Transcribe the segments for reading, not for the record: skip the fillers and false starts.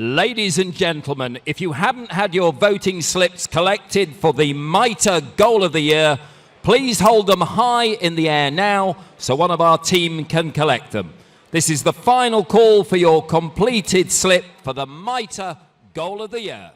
Ladies and gentlemen, if you haven't had your voting slips collected for the Mitre Goal of the Year, please hold them high in the air now so one of our team can collect them. This is the final call for your completed slip for the Mitre Goal of the Year.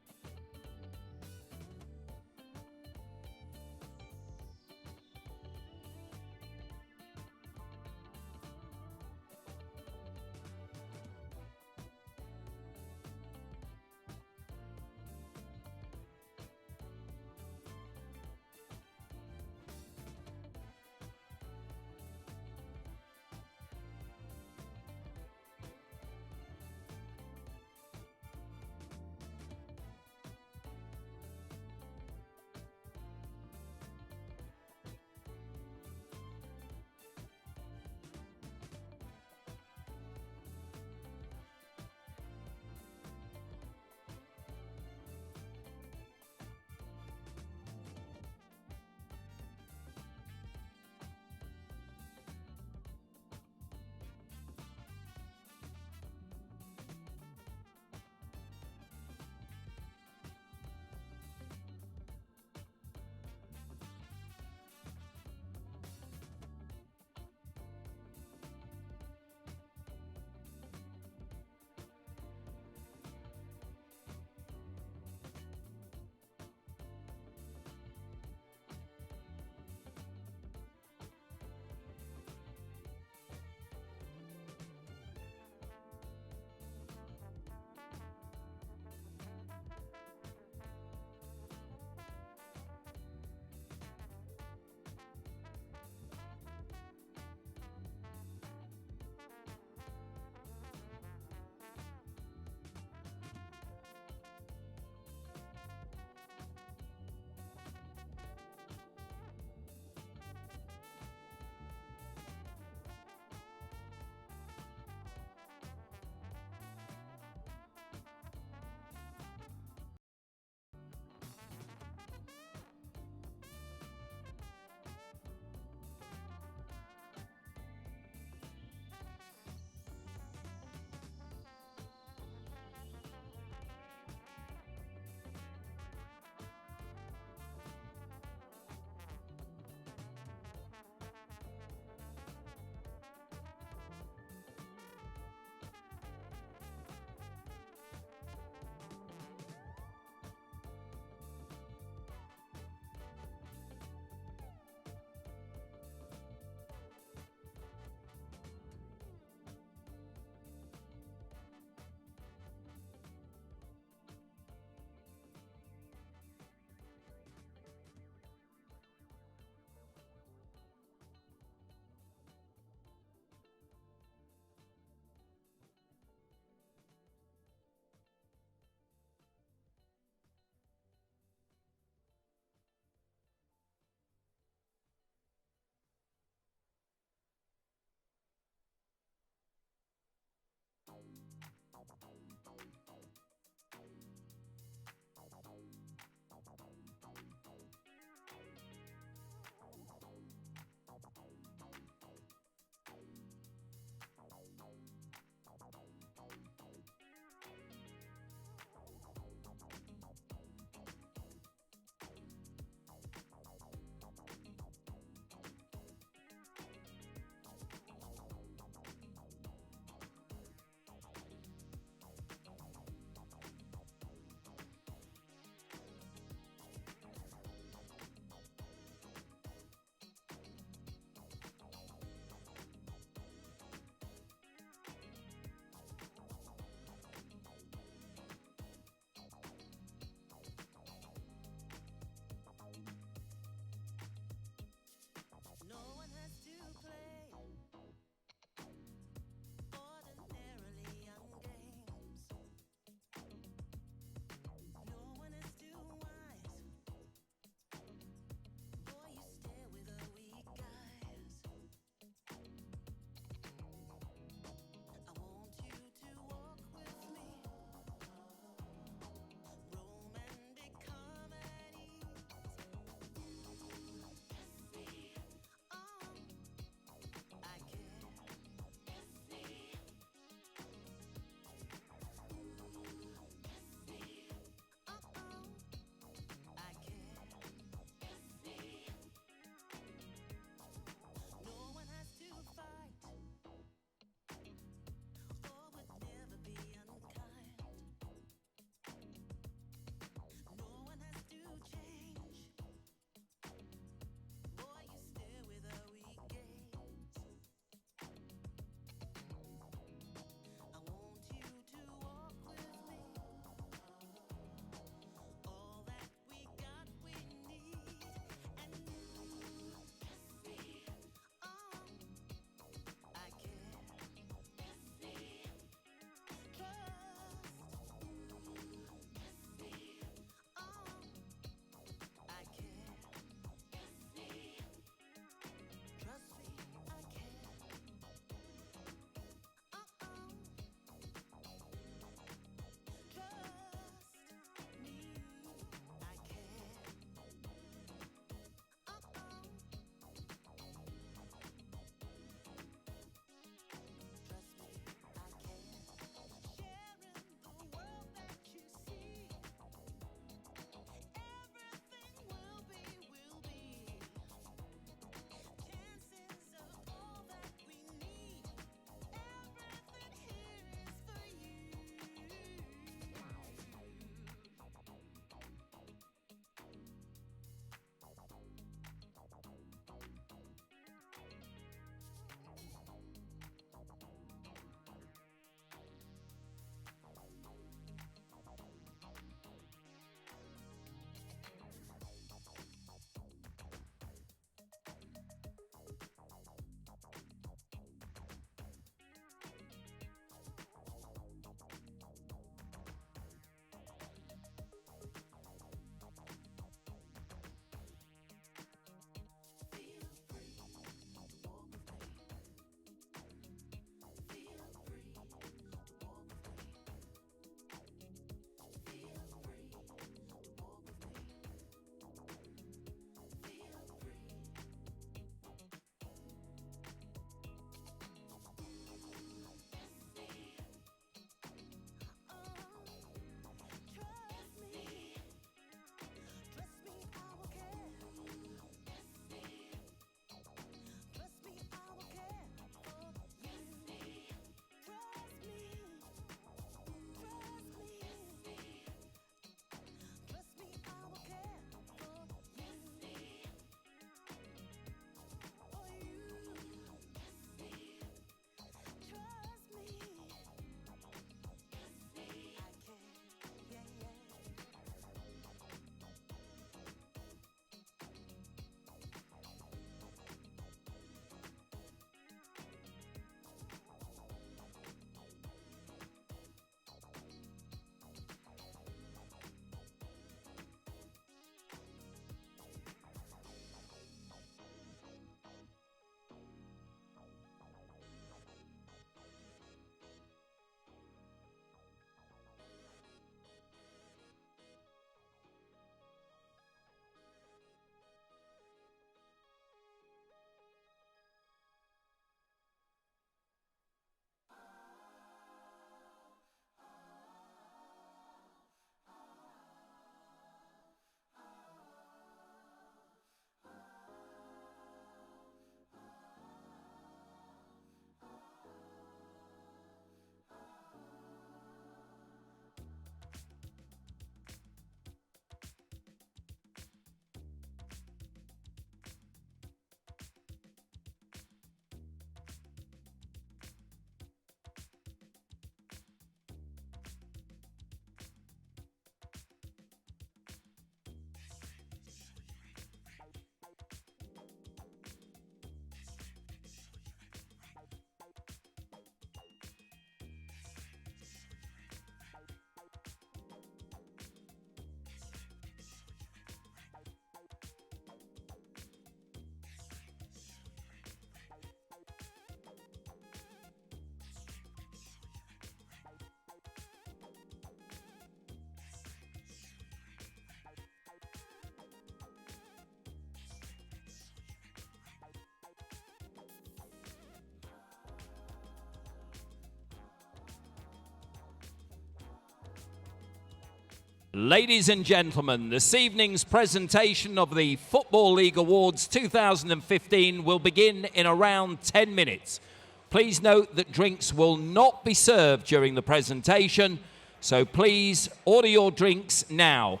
Ladies and gentlemen, this evening's presentation of the Football League Awards 2015 will begin in around 10 minutes. Please note that drinks will not be served during the presentation, so please order your drinks now.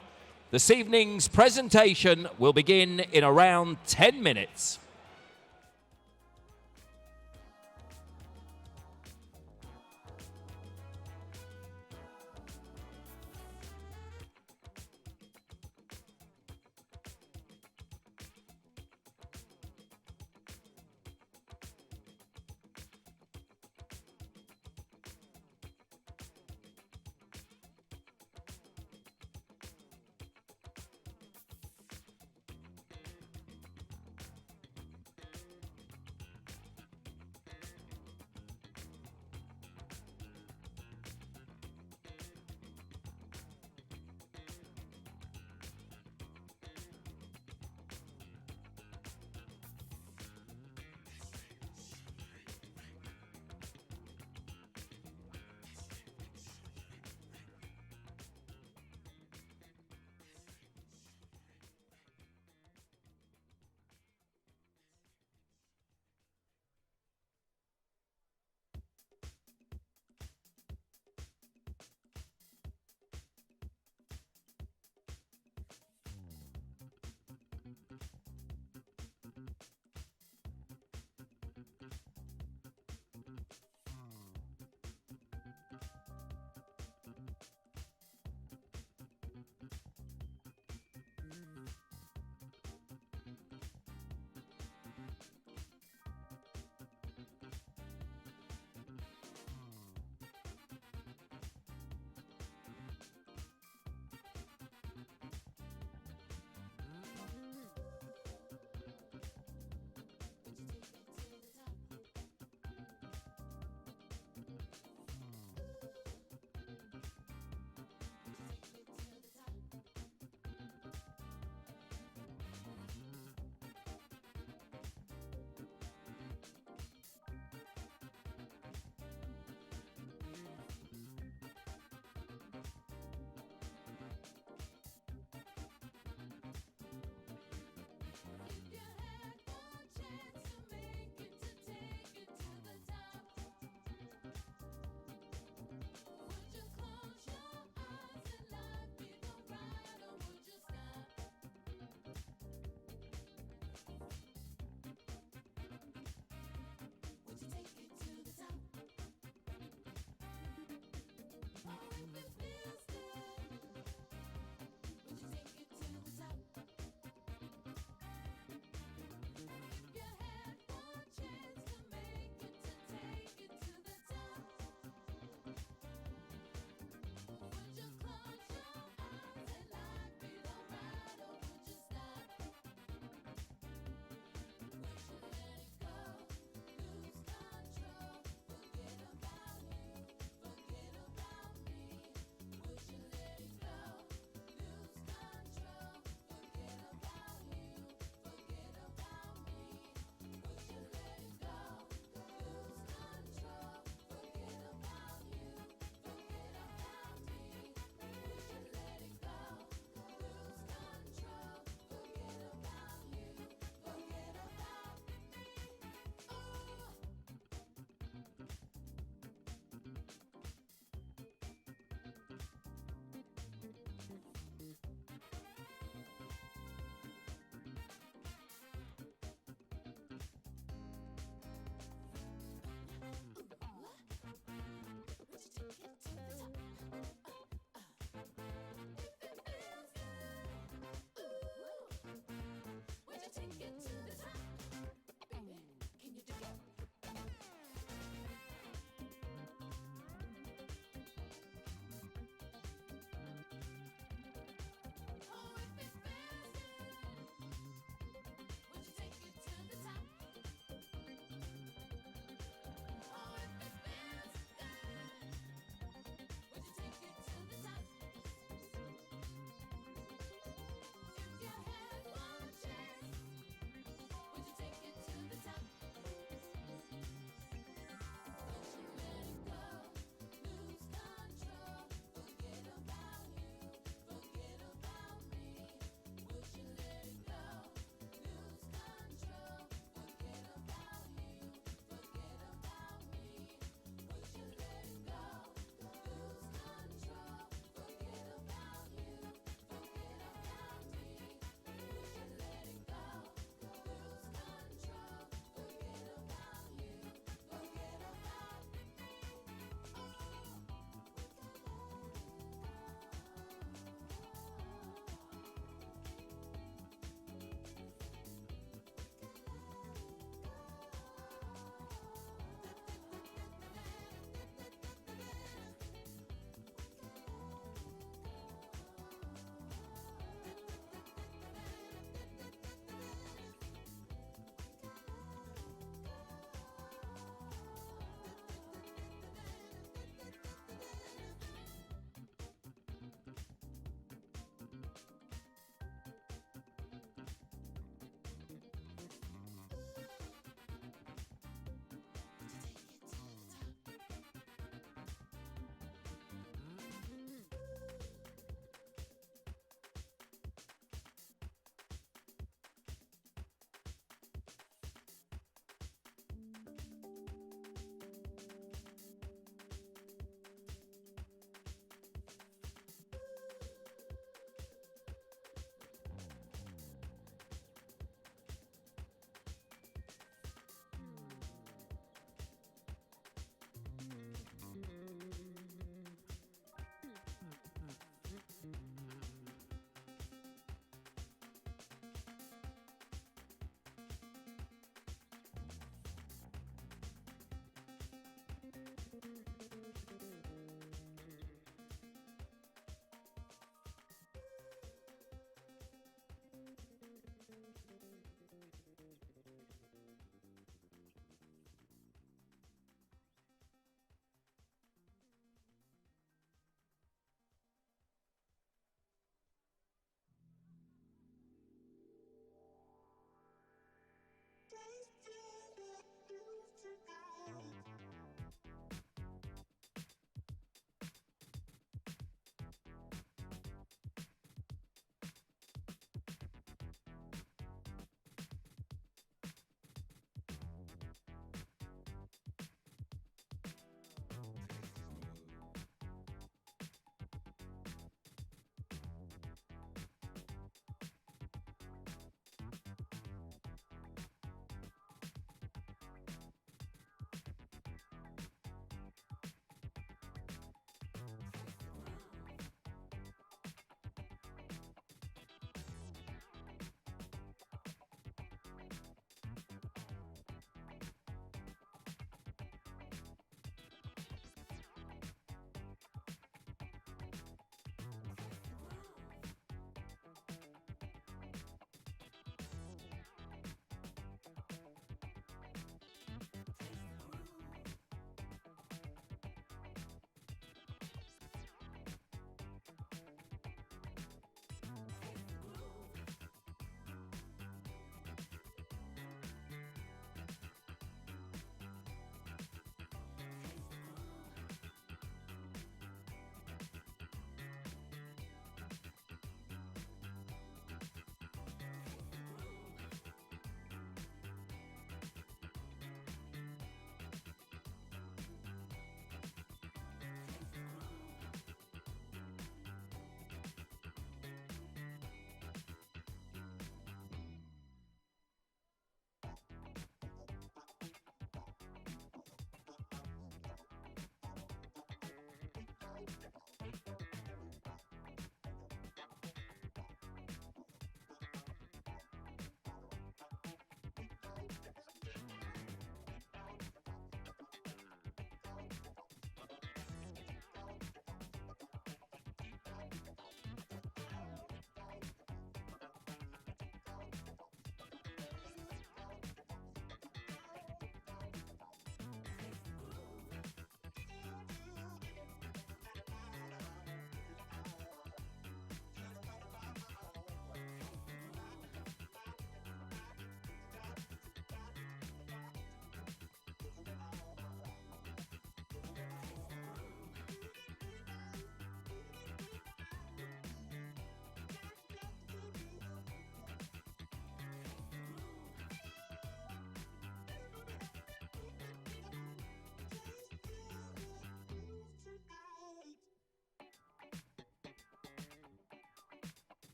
This evening's presentation will begin in around 10 minutes.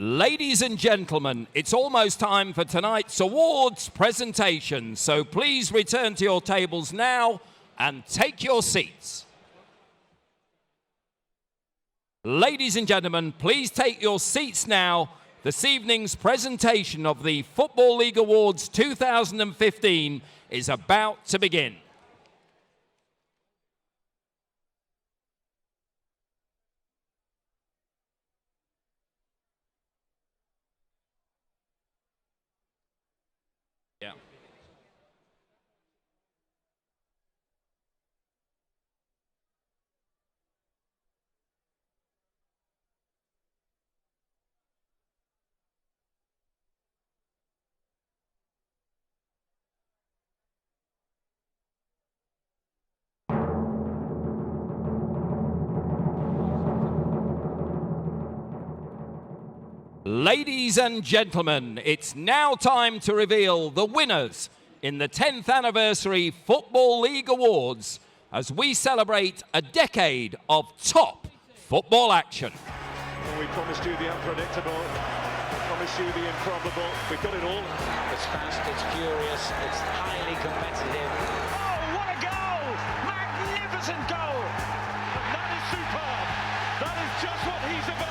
Ladies and gentlemen, it's almost time for tonight's awards presentation, so please return to your tables now and take your seats. Ladies and gentlemen, please take your seats now. This evening's presentation of the Football League Awards 2015 is about to begin. Yeah. Ladies and gentlemen, it's now time to reveal the winners in the 10th Anniversary Football League Awards as we celebrate a decade of top football action. Well, we promised you the unpredictable, promised you the improbable. We've got it all. It's fast, it's furious, it's highly competitive. Oh, what a goal! Magnificent goal! That is superb. That is just what he's about.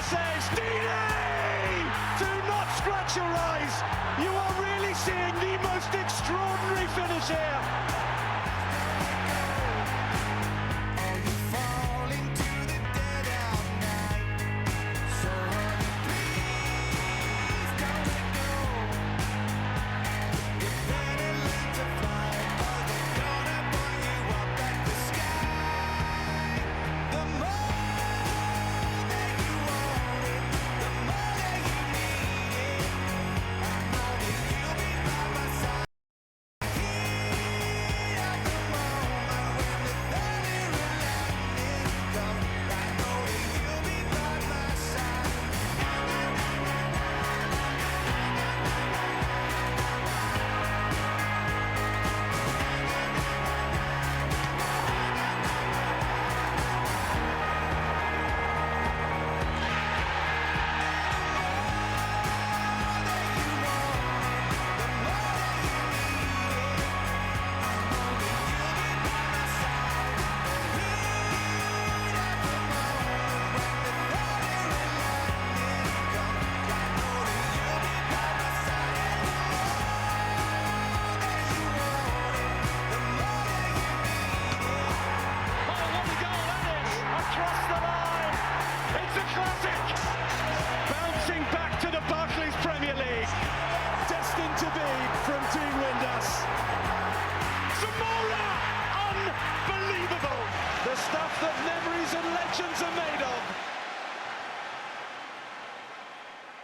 Says Deeney! Do not scratch your eyes. You are really seeing the most extraordinary finish here.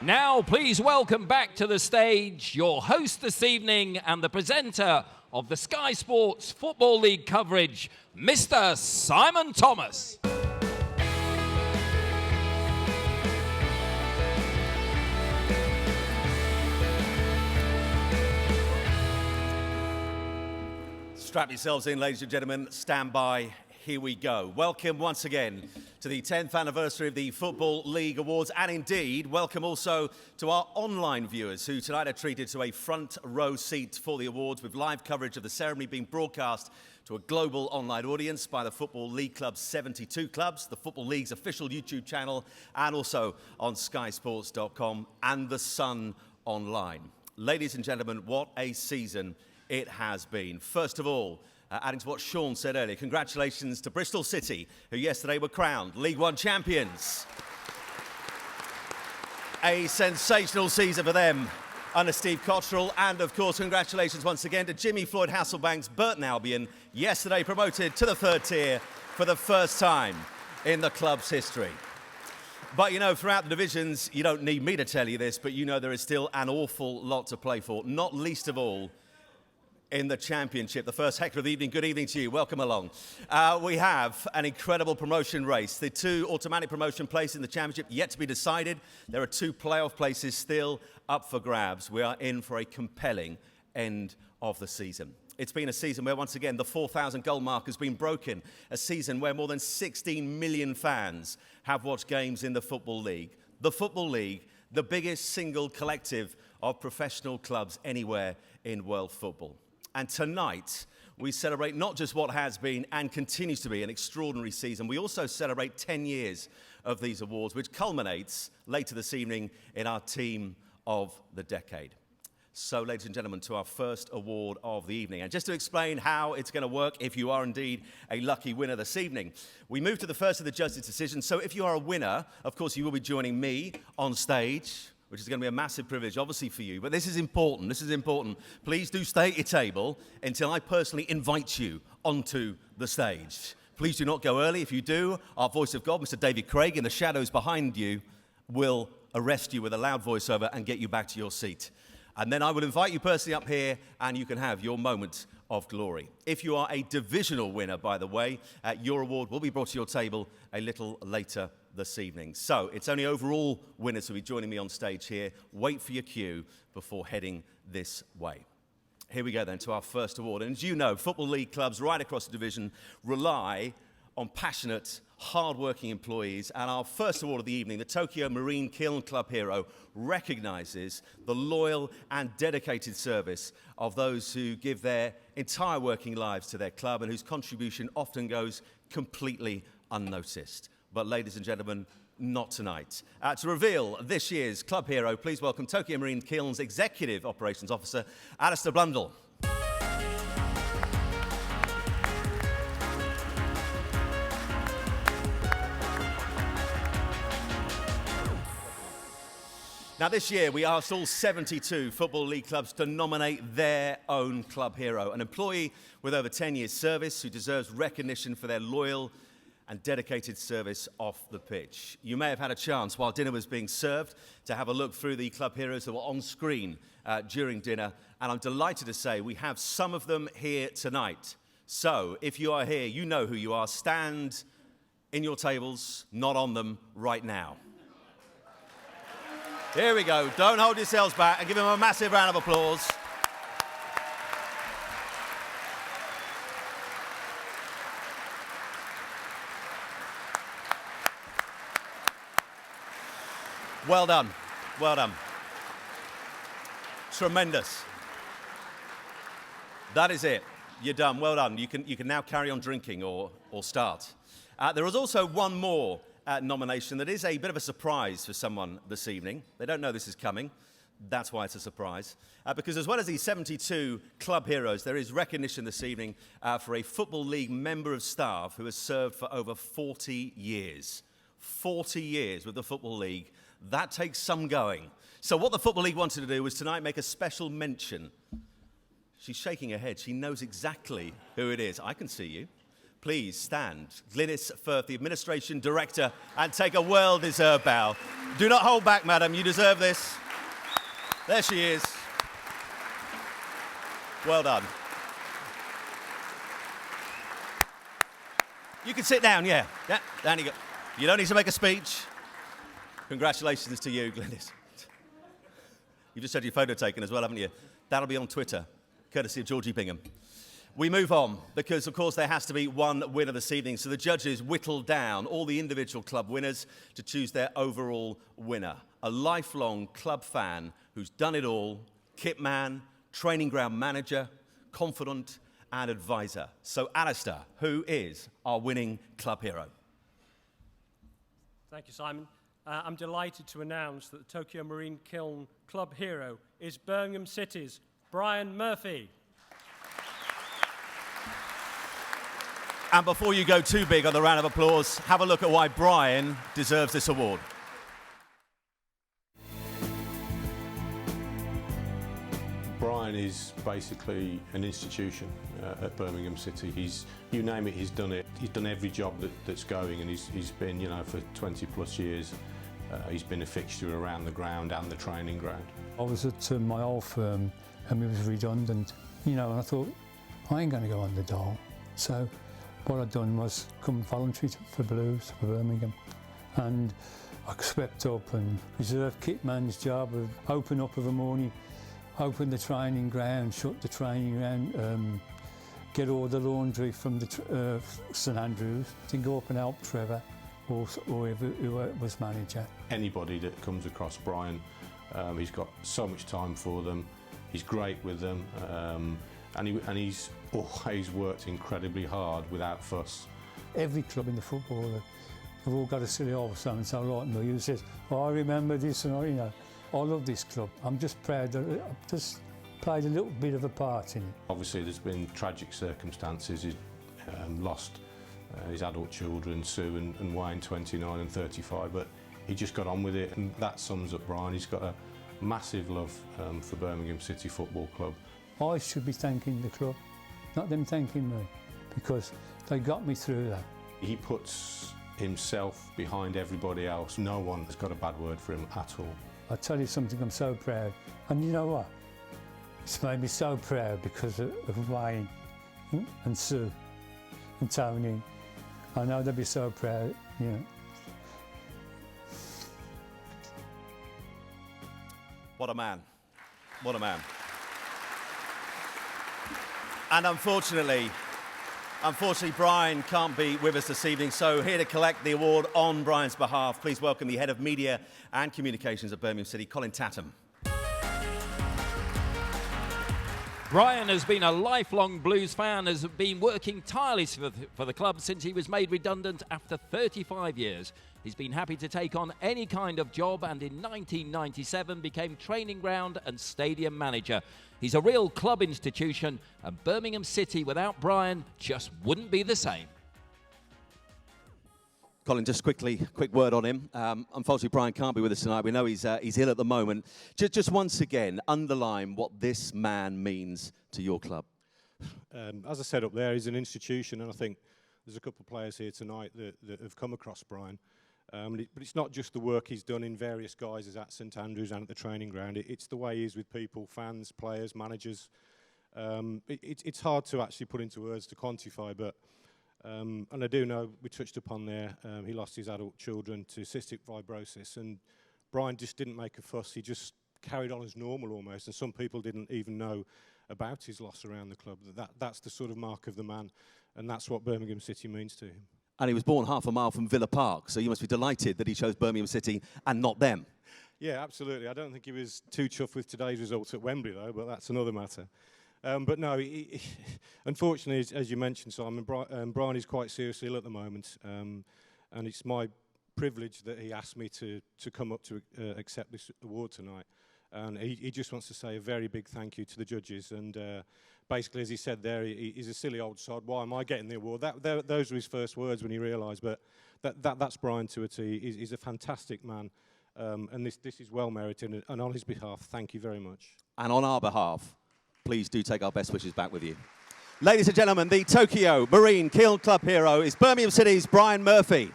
Now, please welcome back to the stage your host this evening and the presenter of the Sky Sports Football League coverage, Mr. Simon Thomas. Strap yourselves in, ladies and gentlemen. Stand by. Here we go. Welcome once again to the 10th anniversary of the Football League Awards, and indeed, welcome also to our online viewers who tonight are treated to a front row seat for the awards, with live coverage of the ceremony being broadcast to a global online audience by the Football League Club's 72 clubs, the Football League's official YouTube channel, and also on skysports.com and The Sun online. Ladies and gentlemen, what a season it has been. First of all, adding to what Sean said earlier, congratulations to Bristol City, who yesterday were crowned League One champions. A sensational season for them under Steve Cottrell. And, of course, congratulations once again to Jimmy Floyd Hasselbank's Burton Albion, yesterday promoted to the third tier for the first time in the club's history. But, you know, throughout the divisions, you don't need me to tell you this, but you know there is still an awful lot to play for, not least of all in the Championship. The first hector of the evening. Good evening to you. Welcome along. We have an incredible promotion race. The 2 automatic promotion places in the Championship yet to be decided. There are 2 playoff places still up for grabs. We are in for a compelling end of the season. It's been a season where, once again, the 4,000 goal mark has been broken. A season where more than 16 million fans have watched games in the Football League. The Football League, the biggest single collective of professional clubs anywhere in world football. And tonight, we celebrate not just what has been and continues to be an extraordinary season, we also celebrate 10 years of these awards, which culminates later this evening in our Team of the Decade. So, ladies and gentlemen, to our first award of the evening. And just to explain how it's going to work, if you are indeed a lucky winner this evening, we move to the first of the judges' decisions. So if you are a winner, of course, you will be joining me on stage, which is going to be a massive privilege, obviously, for you. But this is important. This is important. Please do stay at your table until I personally invite you onto the stage. Please do not go early. If you do, our voice of God, Mr. David Craig, in the shadows behind you, will arrest you with a loud voiceover and get you back to your seat. And then I will invite you personally up here, and you can have your moment of glory. If you are a divisional winner, by the way, your award will be brought to your table a little later this evening. So it's only overall winners who will be joining me on stage here. Wait for your cue before heading this way. Here we go then to our first award. And as you know, Football League clubs right across the division rely on passionate, hard-working employees. And our first award of the evening, the Tokyo Marine Kiln Club Hero, recognises the loyal and dedicated service of those who give their entire working lives to their club and whose contribution often goes completely unnoticed. But ladies and gentlemen, not tonight. To reveal this year's Club Hero, please welcome Tokyo Marine Kiln's Executive Operations Officer, Alistair Blundell. Now, this year, we asked all 72 Football League clubs to nominate their own club hero, an employee with over 10 years' service who deserves recognition for their loyal and dedicated service off the pitch. You may have had a chance, while dinner was being served, to have a look through the club heroes that were on screen during dinner, and I'm delighted to say we have some of them here tonight. So, if you are here, you know who you are. Stand in your tables, not on them, right now. Here we go. Don't hold yourselves back, and give them a massive round of applause. Well done. Well done. Tremendous. That is it. You're done. Well done. You can now carry on drinking or start. There is also one more nomination that is a bit of a surprise for someone this evening. They don't know this is coming. That's why it's a surprise. Because as well as these 72 club heroes, there is recognition this evening for a Football League member of staff who has served for over 40 years. 40 years with the Football League. That takes some going. So what the Football League wanted to do was tonight make a special mention. She's shaking her head. She knows exactly who it is. I can see you. Please stand. Glynis Firth, the Administration Director, and take a well-deserved bow. Do not hold back, madam. You deserve this. There she is. Well done. You can sit down, yeah. Yeah, down you go. You don't need to make a speech. Congratulations to you, Glynis. You've just had your photo taken as well, haven't you? That'll be on Twitter, courtesy of Georgie Bingham. We move on, because, of course, there has to be one winner this evening. So the judges whittled down all the individual club winners to choose their overall winner. A lifelong club fan who's done it all, kit man, training ground manager, confidant and advisor. So, Alistair, who is our winning club hero? Thank you, Simon. I'm delighted to announce that the Tokyo Marine Kiln club hero is Birmingham City's Brian Murphy. And before you go too big on the round of applause, have a look at why Brian deserves this award. Brian is basically an institution at Birmingham City. You name it, he's done it. He's done every job that's going, and he's been, for 20 plus years, he's been a fixture around the ground and the training ground. I was at my old firm, and we was redundant, You know, and I thought, I ain't going to go on the dole. So what I'd done was come voluntary for Blues, for Birmingham. And I swept up and reserved kit man's job of open up of a morning, open the training ground, shut the training ground, get all the laundry from the St Andrews, to go up and help Trevor or who was manager. Anybody that comes across Brian, he's got so much time for them, he's great with them, and he's always worked incredibly hard without fuss. Every club in the football, they've all got a silly old so-and-so like me who says, oh, I remember this, and you know, I love this club. I'm just proud that I've just played a little bit of a part in it. Obviously there's been tragic circumstances. He's lost his adult children, Sue and Wayne, 29 and 35, but he just got on with it, and that sums up Brian. He's got a massive love for Birmingham City Football Club. I should be thanking the club, not them thanking me, because they got me through that. He puts himself behind everybody else. No one has got a bad word for him at all. I tell you something, I'm so proud. And you know what? It's made me so proud because of Wayne and Sue and Tony. I know they'll be so proud, you know. What a man. What a man. And unfortunately, Brian can't be with us this evening, so here to collect the award on Brian's behalf, please welcome the Head of Media and Communications at Birmingham City, Colin Tatham. Brian has been a lifelong Blues fan, has been working tirelessly for the club since he was made redundant after 35 years. He's been happy to take on any kind of job, and in 1997 became training ground and stadium manager. He's a real club institution, and Birmingham City without Brian just wouldn't be the same. Colin, just quick word on him. Unfortunately, Brian can't be with us tonight. We know he's ill at the moment. Just once again, underline what this man means to your club. As I said up there, he's an institution, and I think there's a couple of players here tonight that have come across Brian. But it's not just the work he's done in various guises at St Andrews and at the training ground. It's the way he is with people, fans, players, managers. It's hard to actually put into words to quantify, but and I do know, we touched upon there, he lost his adult children to cystic fibrosis, and Brian just didn't make a fuss. He just carried on as normal almost, and some people didn't even know about his loss around the club. That's the sort of mark of the man, and that's what Birmingham City means to him. And he was born half a mile from Villa Park, so you must be delighted that he chose Birmingham City and not them. Yeah, absolutely. I don't think he was too chuffed with today's results at Wembley, though, but that's another matter. But no, unfortunately, as you mentioned, Simon, Brian is quite seriously ill at the moment, and it's my privilege that he asked me to come up to accept this award tonight. And he just wants to say a very big thank you to the judges. And basically, as he said there, he's a silly old sod. Why am I getting the award? Those were his first words when he realised. But that's Brian to a T. He's a fantastic man, and this is well merited. And on his behalf, thank you very much. And on our behalf, please do take our best wishes back with you. Ladies and gentlemen, the Tokyo Marine Kiln Club hero is Birmingham City's Brian Murphy.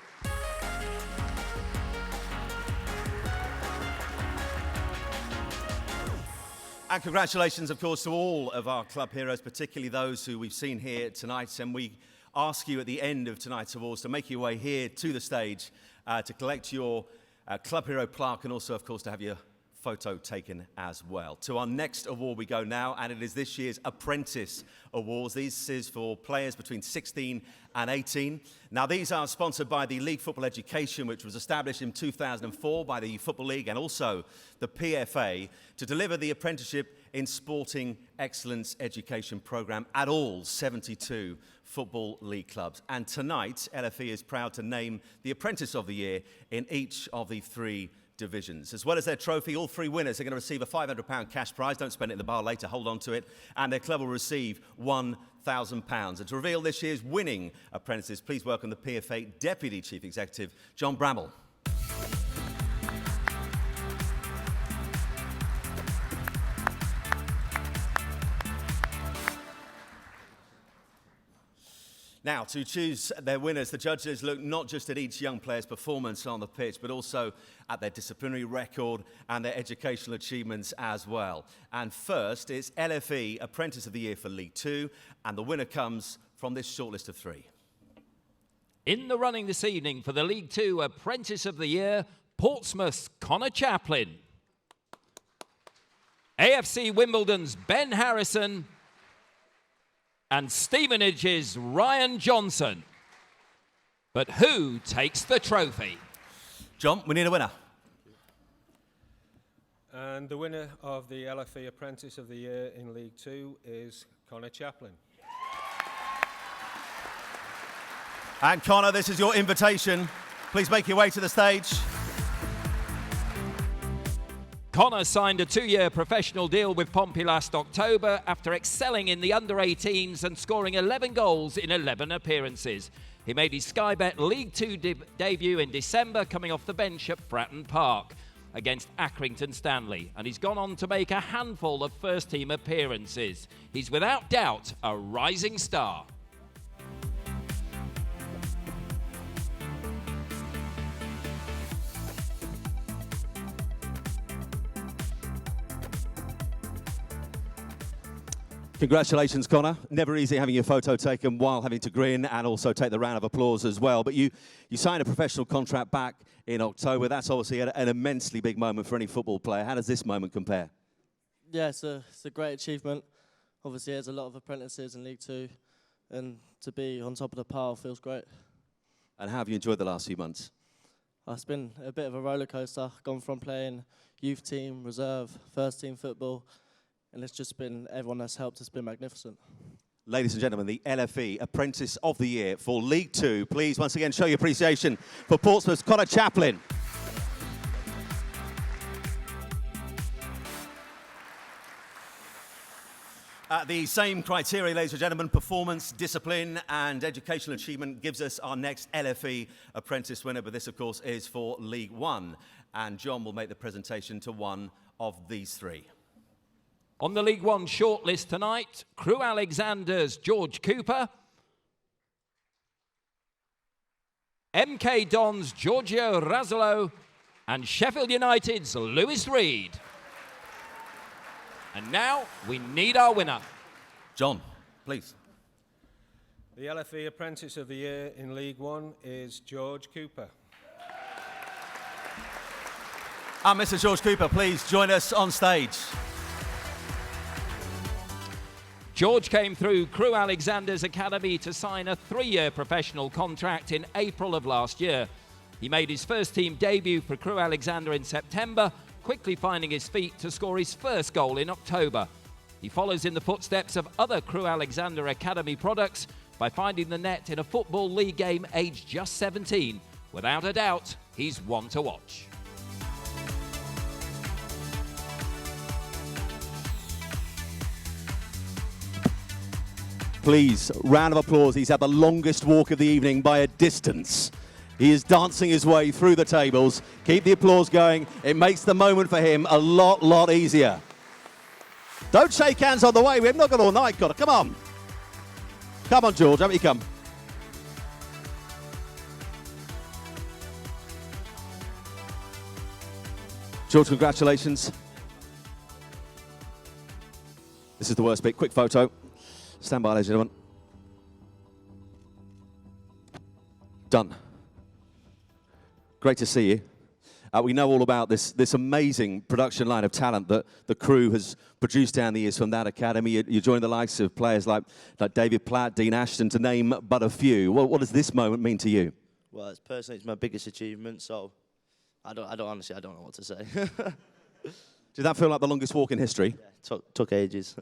And congratulations, of course, to all of our club heroes, particularly those who we've seen here tonight. And we ask you at the end of tonight's awards to make your way here to the stage to collect your club hero plaque, and also, of course, to have your photo taken as well. To our next award we go now, and it is this year's Apprentice Awards. This is for players between 16 and 18. Now, these are sponsored by the League Football Education, which was established in 2004 by the Football League and also the PFA to deliver the apprenticeship in sporting excellence education programme at all 72 Football League clubs. And tonight, Lfe is proud to name the Apprentice of the Year in each of the 3 divisions. As well as their trophy, all 3 winners are going to receive a £500 cash prize. Don't spend it in the bar later, hold on to it. And their club will receive £1,000. And to reveal this year's winning apprentices, please welcome the PFA Deputy Chief Executive, John Bramble. Now, to choose their winners, the judges look not just at each young player's performance on the pitch, but also at their disciplinary record and their educational achievements as well. And first, it's Lfe Apprentice of the Year for League 2, and the winner comes from this shortlist of 3. In the running this evening for the League 2 Apprentice of the Year, Portsmouth's Connor Chaplin. AFC Wimbledon's Ben Harrison. And Stevenage's Ryan Johnson. But who takes the trophy? John, we need a winner. And the winner of the Lfe Apprentice of the Year in League 2 is Connor Chaplin. And Connor, this is your invitation. Please make your way to the stage. Connor signed a 2-year professional deal with Pompey last October after excelling in the under-18s and scoring 11 goals in 11 appearances. He made his Sky Bet League 2 debut in December, coming off the bench at Fratton Park against Accrington Stanley, and he's gone on to make a handful of first-team appearances. He's without doubt a rising star. Congratulations, Connor. Never easy having your photo taken while having to grin and also take the round of applause as well. But you signed a professional contract back in October. That's obviously an immensely big moment for any football player. How does this moment compare? Yeah, it's a great achievement. Obviously, there's a lot of apprentices in League 2, and to be on top of the pile feels great. And how have you enjoyed the last few months? It's been a bit of a roller coaster. Gone from playing youth team, reserve, first team football, and it's just been, everyone that's helped has been magnificent. Ladies and gentlemen, the Lfe Apprentice of the Year for League 2. Please, once again, show your appreciation for Portsmouth's Connor Chaplin. The same criteria, ladies and gentlemen, performance, discipline and educational achievement gives us our next Lfe Apprentice winner, but this, of course, is for League 1. And John will make the presentation to one of these 3. On the League 1 shortlist tonight, Crewe Alexander's George Cooper, MK Dons' Giorgio Razzolo, and Sheffield United's Lewis Reed. And now we need our winner. John, please. The Lfe Apprentice of the Year in League 1 is George Cooper. And Mr. George Cooper, please join us on stage. George came through Crewe Alexander's academy to sign a 3-year professional contract in April of last year. He made his first team debut for Crewe Alexander in September, quickly finding his feet to score his first goal in October. He follows in the footsteps of other Crewe Alexander academy products by finding the net in a Football League game aged just 17. Without a doubt, he's one to watch. Please, round of applause. He's had the longest walk of the evening by a distance. He is dancing his way through the tables. Keep the applause going. It makes the moment for him a lot easier. Don't shake hands on the way. We've not got all night, got it. Come on. Come on, George. How about you come? George, congratulations. This is the worst bit. Quick photo. Stand by, ladies and gentlemen. Done. Great to see you. We know all about this amazing production line of talent that the Crewe has produced down the years from that academy. You joined the likes of players like David Platt, Dean Ashton, to name but a few. What does this moment mean to you? Well, personally, it's my biggest achievement, so I don't know what to say. Did that feel like the longest walk in history? Yeah, took ages.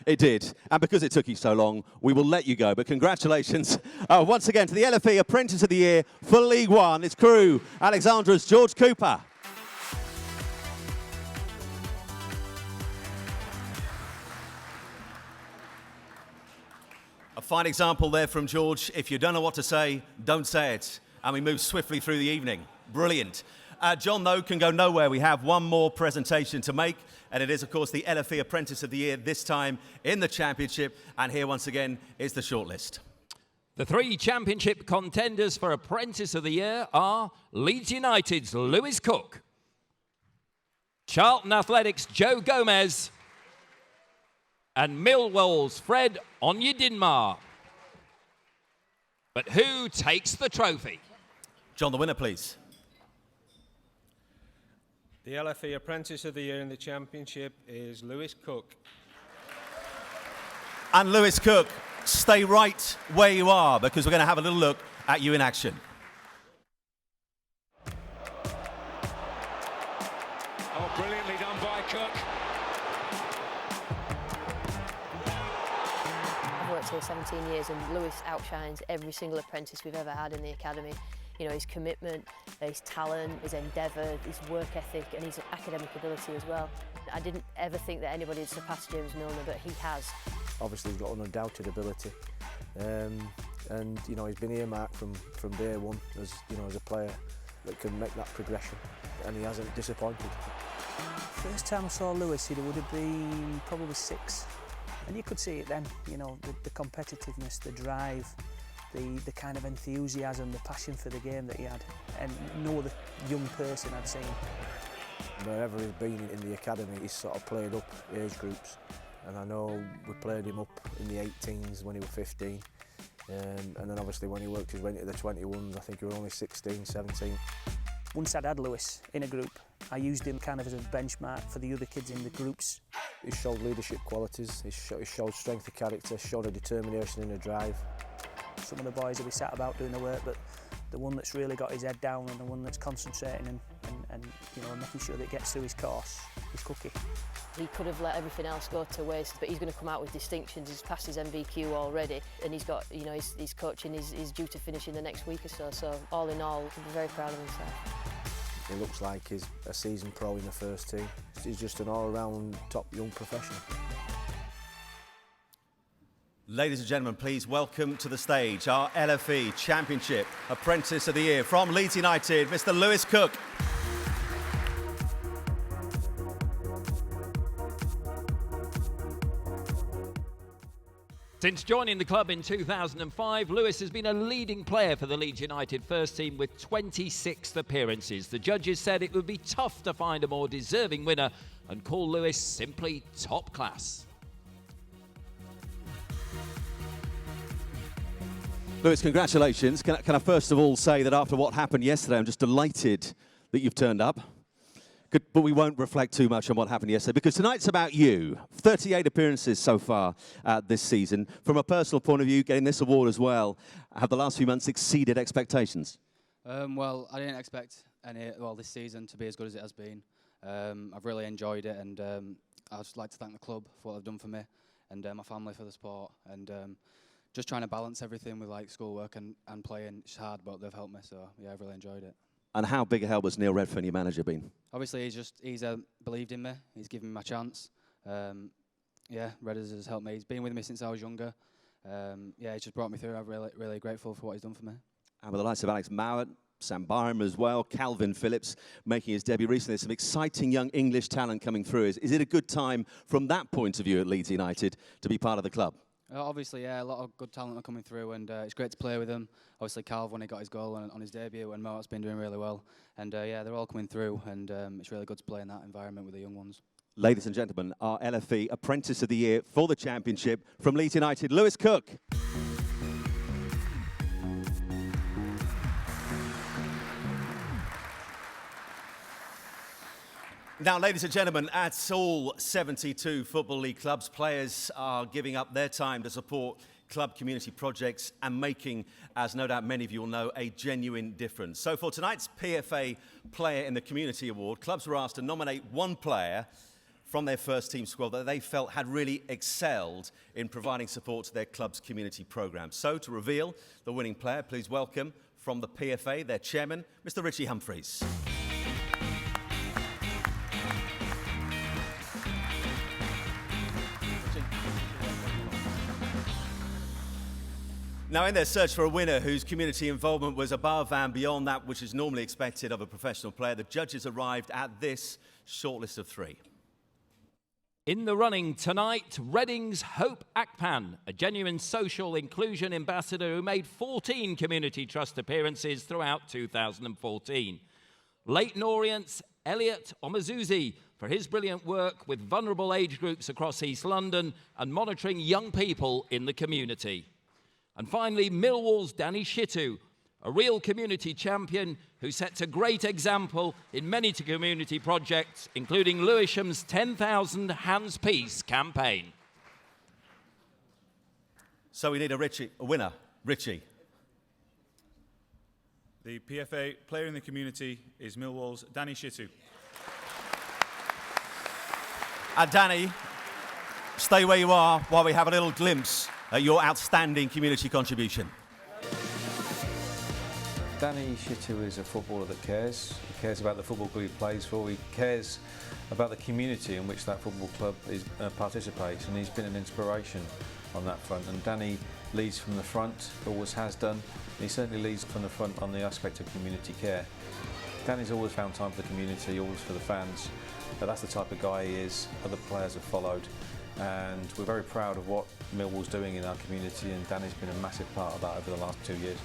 It did. And because it took you so long, we will let you go. But congratulations once again to the Lfe Apprentice of the Year for League 1. It's Crewe Alexander's George Cooper. A fine example there from George. If you don't know what to say, don't say it. And we move swiftly through the evening. Brilliant. John, though, can go nowhere. We have one more presentation to make, and it is, of course, the Lfe Apprentice of the Year, this time in the Championship. And here, once again, is the shortlist. The three championship contenders for Apprentice of the Year are Leeds United's Lewis Cook, Charlton Athletics' Joe Gomez, and Millwall's Fred Onyedinma. But who takes the trophy? John, the winner, please. The Lfe Apprentice of the Year in the Championship is Lewis Cook. And Lewis Cook, stay right where you are because we're going to have a little look at you in action. Oh, brilliantly done by Cook. I've worked here 17 years and Lewis outshines every single apprentice we've ever had in the academy. You know, his commitment, his talent, his endeavour, his work ethic and his academic ability as well. I didn't ever think that anybody would surpass James Milner, but he has. Obviously he's got an undoubted ability and you know he's been earmarked from day one as as a player that can make that progression and he hasn't disappointed. First time I saw Lewis he would have been probably 6 and you could see it then, you know, the competitiveness, the drive, the kind of enthusiasm, the passion for the game that he had and no other young person I'd seen. Wherever he's been in the academy he's sort of played up age groups. And I know we played him up in the 18s when he was 15 and then obviously when he worked his way into the 21s I think he was only 16, 17. Once I'd had Lewis in a group I used him kind of as a benchmark for the other kids in the groups. He showed leadership qualities, he showed strength of character, showed a determination and a drive. Some of the boys will be sat about doing the work but the one that's really got his head down and the one that's concentrating and you know making sure that he gets through his course is Cookie. He could have let everything else go to waste, but he's going to come out with distinctions. He's passed his MVQ already, and he's got, you know, his coaching is due to finish in the next week or so. So all in all, I'm very proud of himself. He looks like he's a seasoned pro in the first team. He's just an all-round top young professional. Ladies and gentlemen, please welcome to the stage our LFE Championship Apprentice of the Year from Leeds United, Mr. Lewis Cook. Since joining the club in 2005, Lewis has been a leading player for the Leeds United first team with 26 appearances. The judges said it would be tough to find a more deserving winner and call Lewis simply top class. Lewis, congratulations. Can I first of all say that after what happened yesterday, I'm just delighted that you've turned up. But we won't reflect too much on what happened yesterday because tonight's about you. 38 appearances so far this season. From a personal point of view, getting this award as well, have the last few months exceeded expectations? Well, I didn't expect this season to be as good as it has been. I've really enjoyed it and I'd just like to thank the club for what they've done for me and my family for the support and just trying to balance everything with like schoolwork and playing. It's hard, but they've helped me, so yeah, I've really enjoyed it. And how big a help has Neil Redfern, your manager, been? Obviously, he's believed in me. He's given me my chance. Yeah, Redders has helped me. He's been with me since I was younger. Yeah, he's just brought me through. I'm really grateful for what he's done for me. And with the likes of Alex Mowat, Sam Barham as well, Calvin Phillips making his debut recently. There's some exciting young English talent coming through. Is it a good time from that point of view at Leeds United to be part of the club? Obviously, yeah, a lot of good talent are coming through and it's great to play with them. Obviously, Calv, when he got his goal on his debut, and Moat's been doing really well. And yeah, they're all coming through and it's really good to play in that environment with the young ones. Ladies and gentlemen, our LFE Apprentice of the Year for the Championship from Leeds United, Lewis Cook. Now, ladies and gentlemen, at all 72 Football League clubs, players are giving up their time to support club community projects and making, as no doubt many of you will know, a genuine difference. So for tonight's PFA Player in the Community Award, clubs were asked to nominate one player from their first team squad that they felt had really excelled in providing support to their club's community programmes. So to reveal the winning player, please welcome from the PFA, their chairman, Mr. Richie Humphreys. Now, in their search for a winner whose community involvement was above and beyond that which is normally expected of a professional player, the judges arrived at this shortlist of 3. In the running tonight, Reading's Hope Akpan, a genuine social inclusion ambassador who made 14 Community Trust appearances throughout 2014. Leighton Orient's Elliot Omazuzi for his brilliant work with vulnerable age groups across East London and monitoring young people in the community. And finally, Millwall's Danny Shitu, a real community champion who sets a great example in many community projects, including Lewisham's 10,000 Hands Peace campaign. So we need a winner. Richie. The PFA player in the community is Millwall's Danny Shitu. And Danny, stay where you are while we have a little glimpse at your outstanding community contribution. Danny Shitu is a footballer that cares. He cares about the football club he plays for. He cares about the community in which that football club participates, and he's been an inspiration on that front. And Danny leads from the front, always has done. He certainly leads from the front on the aspect of community care. Danny's always found time for the community, always for the fans. But that's the type of guy he is. Other players have followed, and we're very proud of what Millwall's doing in our community, and Danny's been a massive part of that over the last 2 years.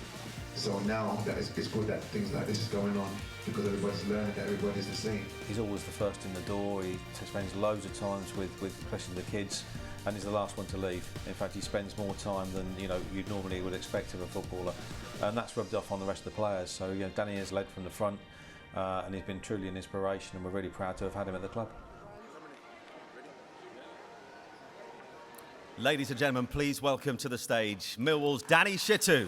So now that it's good that things like this is going on, because everybody's learning that everybody's the same. He's always the first in the door. He spends loads of times with especially the kids, and he's the last one to leave. In fact, he spends more time than you normally would expect of a footballer, and that's rubbed off on the rest of the players. So Danny has led from the front, and he's been truly an inspiration, and we're really proud to have had him at the club. Ladies and gentlemen, please welcome to the stage Millwall's Danny Shitu.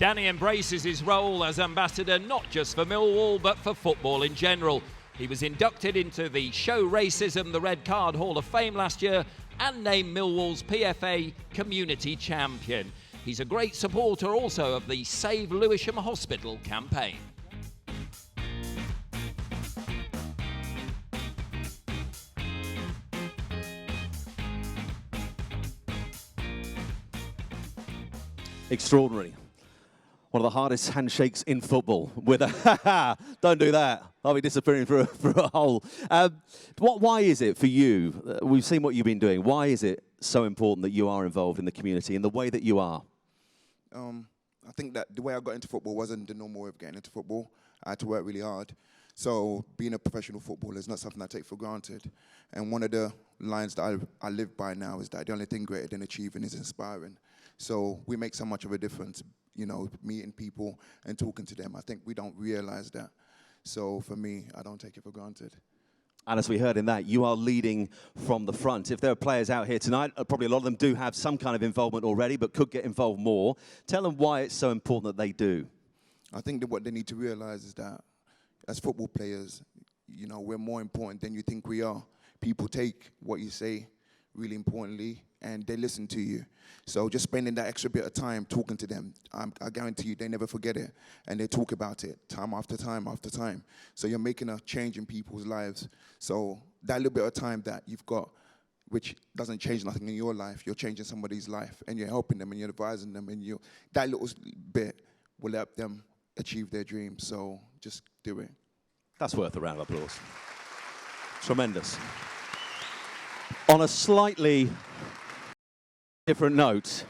Danny embraces his role as ambassador not just for Millwall but for football in general. He was inducted into the Show Racism the Red Card Hall of Fame last year and named Millwall's PFA Community Champion. He's a great supporter also of the Save Lewisham Hospital campaign. Extraordinary. One of the hardest handshakes in football with a don't do that. I'll be disappearing for a hole. Why is it for you? We've seen what you've been doing. Why is it so important that you are involved in the community in the way that you are? I think that the way I got into football wasn't the normal way of getting into football. I had to work really hard. So being a professional footballer is not something I take for granted. And one of the lines that I live by now is that the only thing greater than achieving is inspiring. So we make so much of a difference, meeting people and talking to them. I think we don't realize that. So for me, I don't take it for granted. And as we heard in that, you are leading from the front. If there are players out here tonight, probably a lot of them do have some kind of involvement already, but could get involved more. Tell them why it's so important that they do. I think that what they need to realize is that as football players, we're more important than you think we are. People take what you say really importantly, and they listen to you. So just spending that extra bit of time talking to them, I guarantee you they never forget it, and they talk about it time after time after time. So you're making a change in people's lives. So that little bit of time that you've got, which doesn't change nothing in your life, you're changing somebody's life, and you're helping them, and you're advising them, and that little bit will help them achieve their dreams. So just do it. That's worth a round of applause. Tremendous. On a slightly different note,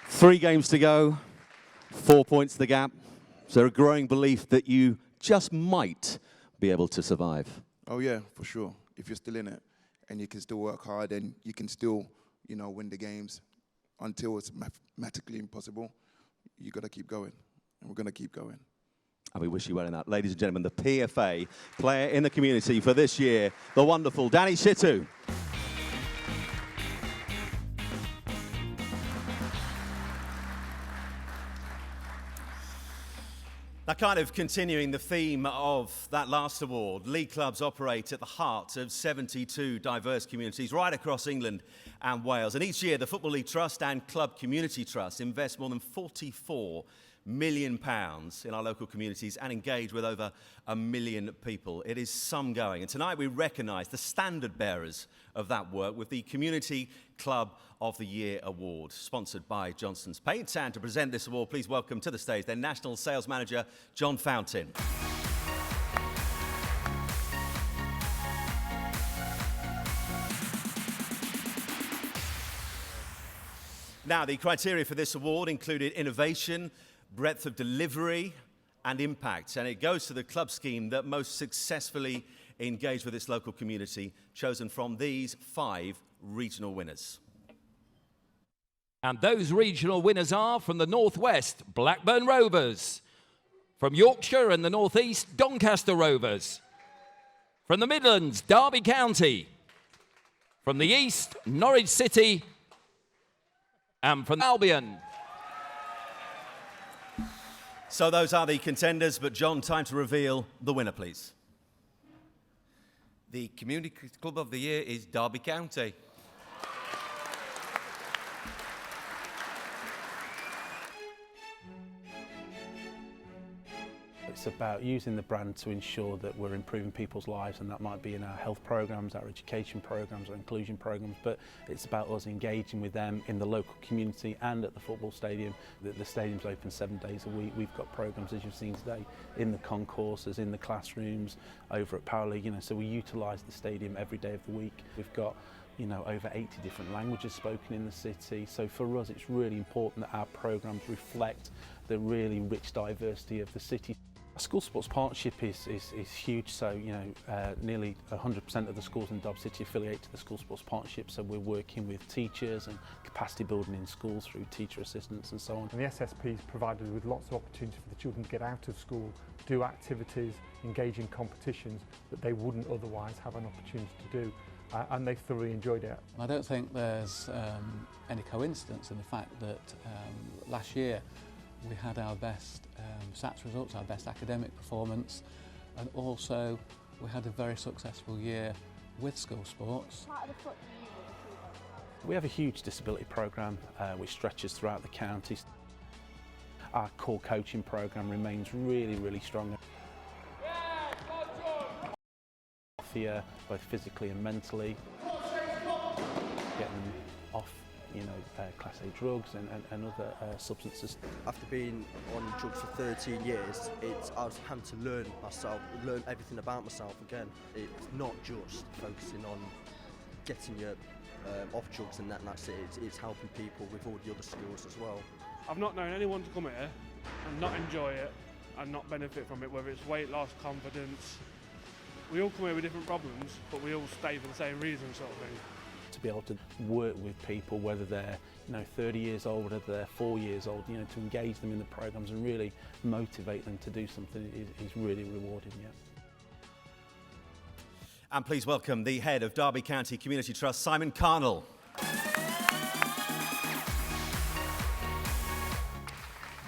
3 games to go, 4 points the gap. Is there a growing belief that you just might be able to survive? Oh yeah, for sure. If you're still in it and you can still work hard and you can still, win the games until it's mathematically impossible, you got to keep going, and we're going to keep going. And we wish you well in that. Ladies and gentlemen, the PFA player in the community for this year, the wonderful Danny Shitu. Now, kind of continuing the theme of that last award, league clubs operate at the heart of 72 diverse communities right across England and Wales. And each year, the Football League Trust and Club Community Trust invest more than £44 million in our local communities and engage with over 1 million people. It is some going. And tonight we recognise the standard bearers of that work with the Community Club of the Year Award, sponsored by Johnson's Paint. And to present this award, please welcome to the stage their National Sales Manager, John Fountain. Now, the criteria for this award included innovation, breadth of delivery, and impact. And it goes to the club scheme that most successfully engaged with its local community, chosen from these 5 regional winners. And those regional winners are from the Northwest, Blackburn Rovers. From Yorkshire and the Northeast, Doncaster Rovers. From the Midlands, Derby County. From the East, Norwich City. And from Albion. So those are the contenders, but John, time to reveal the winner, please. The Community Club of the Year is Derby County. It's about using the brand to ensure that we're improving people's lives, and that might be in our health programs, our education programs, our inclusion programs, but it's about us engaging with them in the local community and at the football stadium. The stadium's open 7 days a week. We've got programs, as you've seen today, in the concourses, in the classrooms, over at Power League, so we utilise the stadium every day of the week. We've got over 80 different languages spoken in the city. So for us, it's really important that our programmes reflect the really rich diversity of the city. School sports partnership is huge, so nearly 100% of the schools in Derby City affiliate to the school sports partnership, so we're working with teachers and capacity building in schools through teacher assistants and so on. And the SSP is provided with lots of opportunity for the children to get out of school, do activities, engage in competitions that they wouldn't otherwise have an opportunity to do, and they thoroughly enjoyed it. I don't think there's any coincidence in the fact that last year we had our best SATs results, our best academic performance, and also we had a very successful year with school sports. We have a huge disability programme which stretches throughout the county. Our core coaching programme remains really strong. Here, both physically and mentally, getting them off Class A drugs and other substances. After being on drugs for 13 years, I've had to learn everything about myself again. It's not just focusing on getting you off drugs and that's it. It's helping people with all the other skills as well. I've not known anyone to come here and not enjoy it and not benefit from it, whether it's weight loss, confidence. We all come here with different problems, but we all stay for the same reason, sort of thing. To be able to work with people, whether they're 30 years old, whether they're 4 years old, to engage them in the programmes and really motivate them to do something is really rewarding. Yeah. And please welcome the head of Derby County Community Trust, Simon Carnell.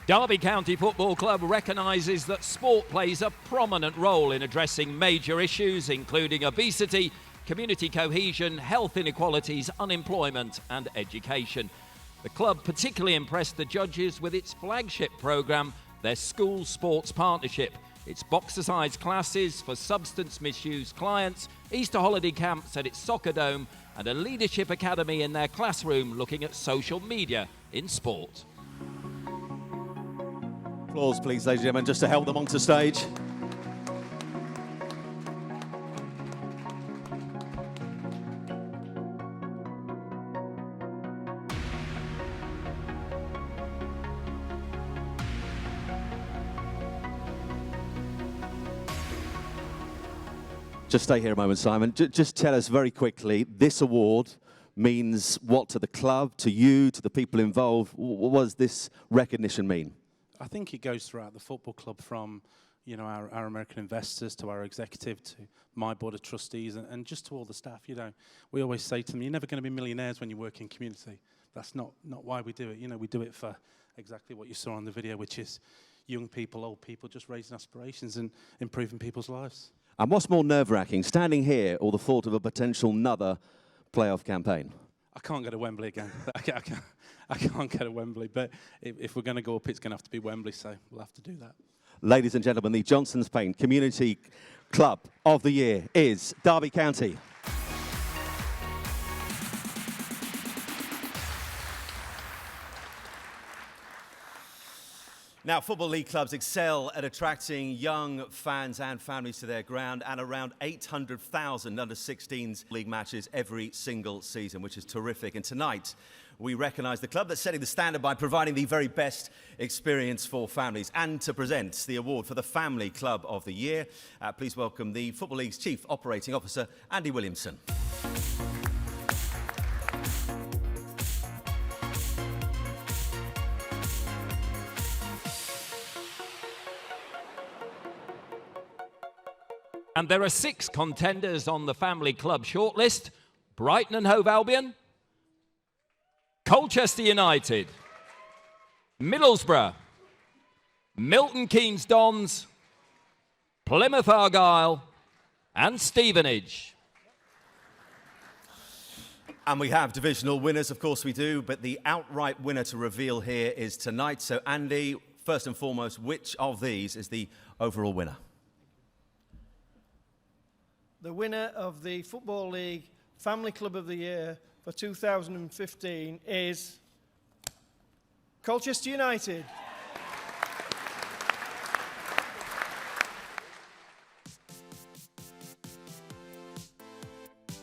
Derby County Football Club recognises that sport plays a prominent role in addressing major issues, including obesity, community cohesion, health inequalities, unemployment and education. The club particularly impressed the judges with its flagship programme, their school sports partnership. Its boxer-sized classes for substance misuse clients, Easter holiday camps at its soccer dome and a leadership academy in their classroom looking at social media in sport. Applause, please, ladies and gentlemen, just to help them onto stage. Just stay here a moment, Simon. Just tell us very quickly, this award means what to the club, to you, to the people involved? What does this recognition mean? I think it goes throughout the football club, from our American investors to our executive to my board of trustees and just to all the staff. We always say to them, you're never going to be millionaires when you work in community. That's not why we do it. We do it for exactly what you saw on the video, which is young people, old people, just raising aspirations and improving people's lives. And what's more nerve-wracking, standing here or the thought of a potential another playoff campaign? I can't go to Wembley again. I can't go to Wembley, but if we're going to go up, it's going to have to be Wembley, so we'll have to do that. Ladies and gentlemen, the Johnson's Paint Community Club of the Year is Derby County. Now, Football League clubs excel at attracting young fans and families to their ground, and around 800,000 under-16s league matches every single season, which is terrific. And tonight, we recognise the club that's setting the standard by providing the very best experience for families. And to present the award for the Family Club of the Year, please welcome the Football League's Chief Operating Officer, Andy Williamson. And there are 6 contenders on the Family Club shortlist: Brighton and Hove Albion, Colchester United, Middlesbrough, Milton Keynes Dons, Plymouth Argyle, and Stevenage. And we have divisional winners, of course we do, but the outright winner to reveal here is tonight. So Andy, first and foremost, which of these is the overall winner? The winner of the Football League Family Club of the Year for 2015 is Colchester United.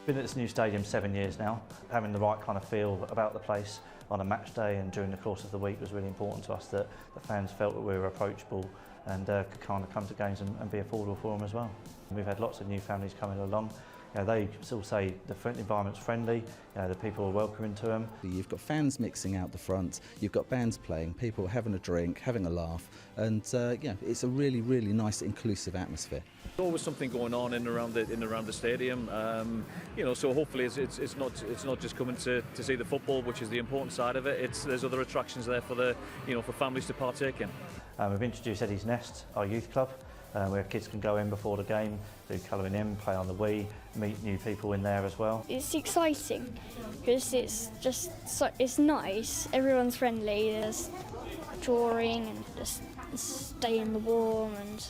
Been at this new stadium 7 years now. Having the right kind of feel about the place on a match day and during the course of the week was really important to us, that the fans felt that we were approachable and could kind of come to games and be affordable for them as well. We've had lots of new families coming along. You know, they still say the environment's friendly, you know, the people are welcoming to them. You've got fans mixing out the front, you've got bands playing, people having a drink, having a laugh, and yeah, it's a really, really nice, inclusive atmosphere. There's always something going on in and around the stadium, you know. So hopefully it's not just coming to see the football, which is the important side of it. There's other attractions there for for families to partake in. We've introduced Eddie's Nest, our youth club, where kids can go in before the game, do colouring in, play on the Wii, meet new people in there as well. It's exciting because it's nice. Everyone's friendly. There's drawing and just stay in the warm and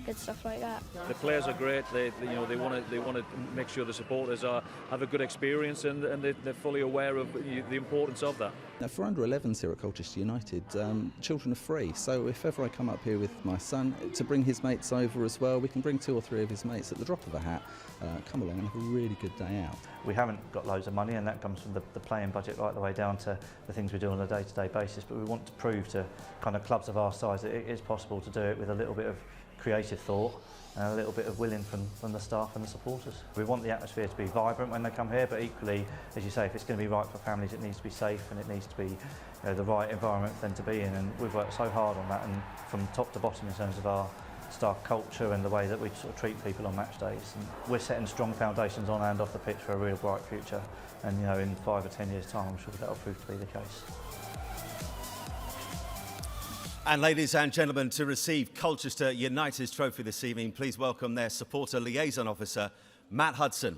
good stuff like that. The players are great. They want to make sure the supporters have a good experience, and they're fully aware of the importance of that. Now, for under 11s here at Colchester United, children are free. So if ever I come up here with my son to bring his mates over as well, we can bring 2 or 3 of his mates at the drop of a hat, come along and have a really good day out. We haven't got loads of money, and that comes from the playing budget right the way down to the things we do on a day-to-day basis, but we want to prove to kind of clubs of our size that it is possible to do it with a little bit of creative thought and a little bit of willing from the staff and the supporters. We want the atmosphere to be vibrant when they come here, but equally, as you say, if it's going to be right for families, it needs to be safe and it needs to be the right environment for them to be in, and we've worked so hard on that, and from top to bottom in terms of our staff culture and the way that we sort of treat people on match days. And we're setting strong foundations on and off the pitch for a real bright future, and in 5 or 10 years' time I'm sure that'll prove to be the case. And ladies and gentlemen, to receive Colchester United's trophy this evening, please welcome their supporter liaison officer, Matt Hudson.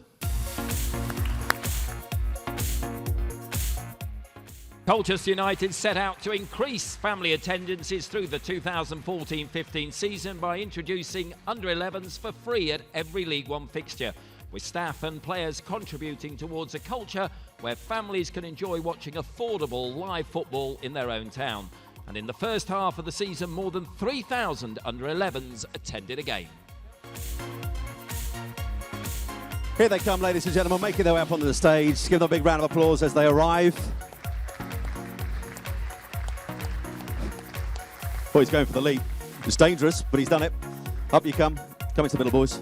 Colchester United set out to increase family attendances through the 2014-15 season by introducing under-11s for free at every League One fixture, with staff and players contributing towards a culture where families can enjoy watching affordable live football in their own town. And in the first half of the season, more than 3,000 under-11s attended a game. Here they come, ladies and gentlemen, making their way up onto the stage. Give them a big round of applause as they arrive. Oh, he's going for the leap. It's dangerous, but he's done it. Up you come. Come into the middle, boys.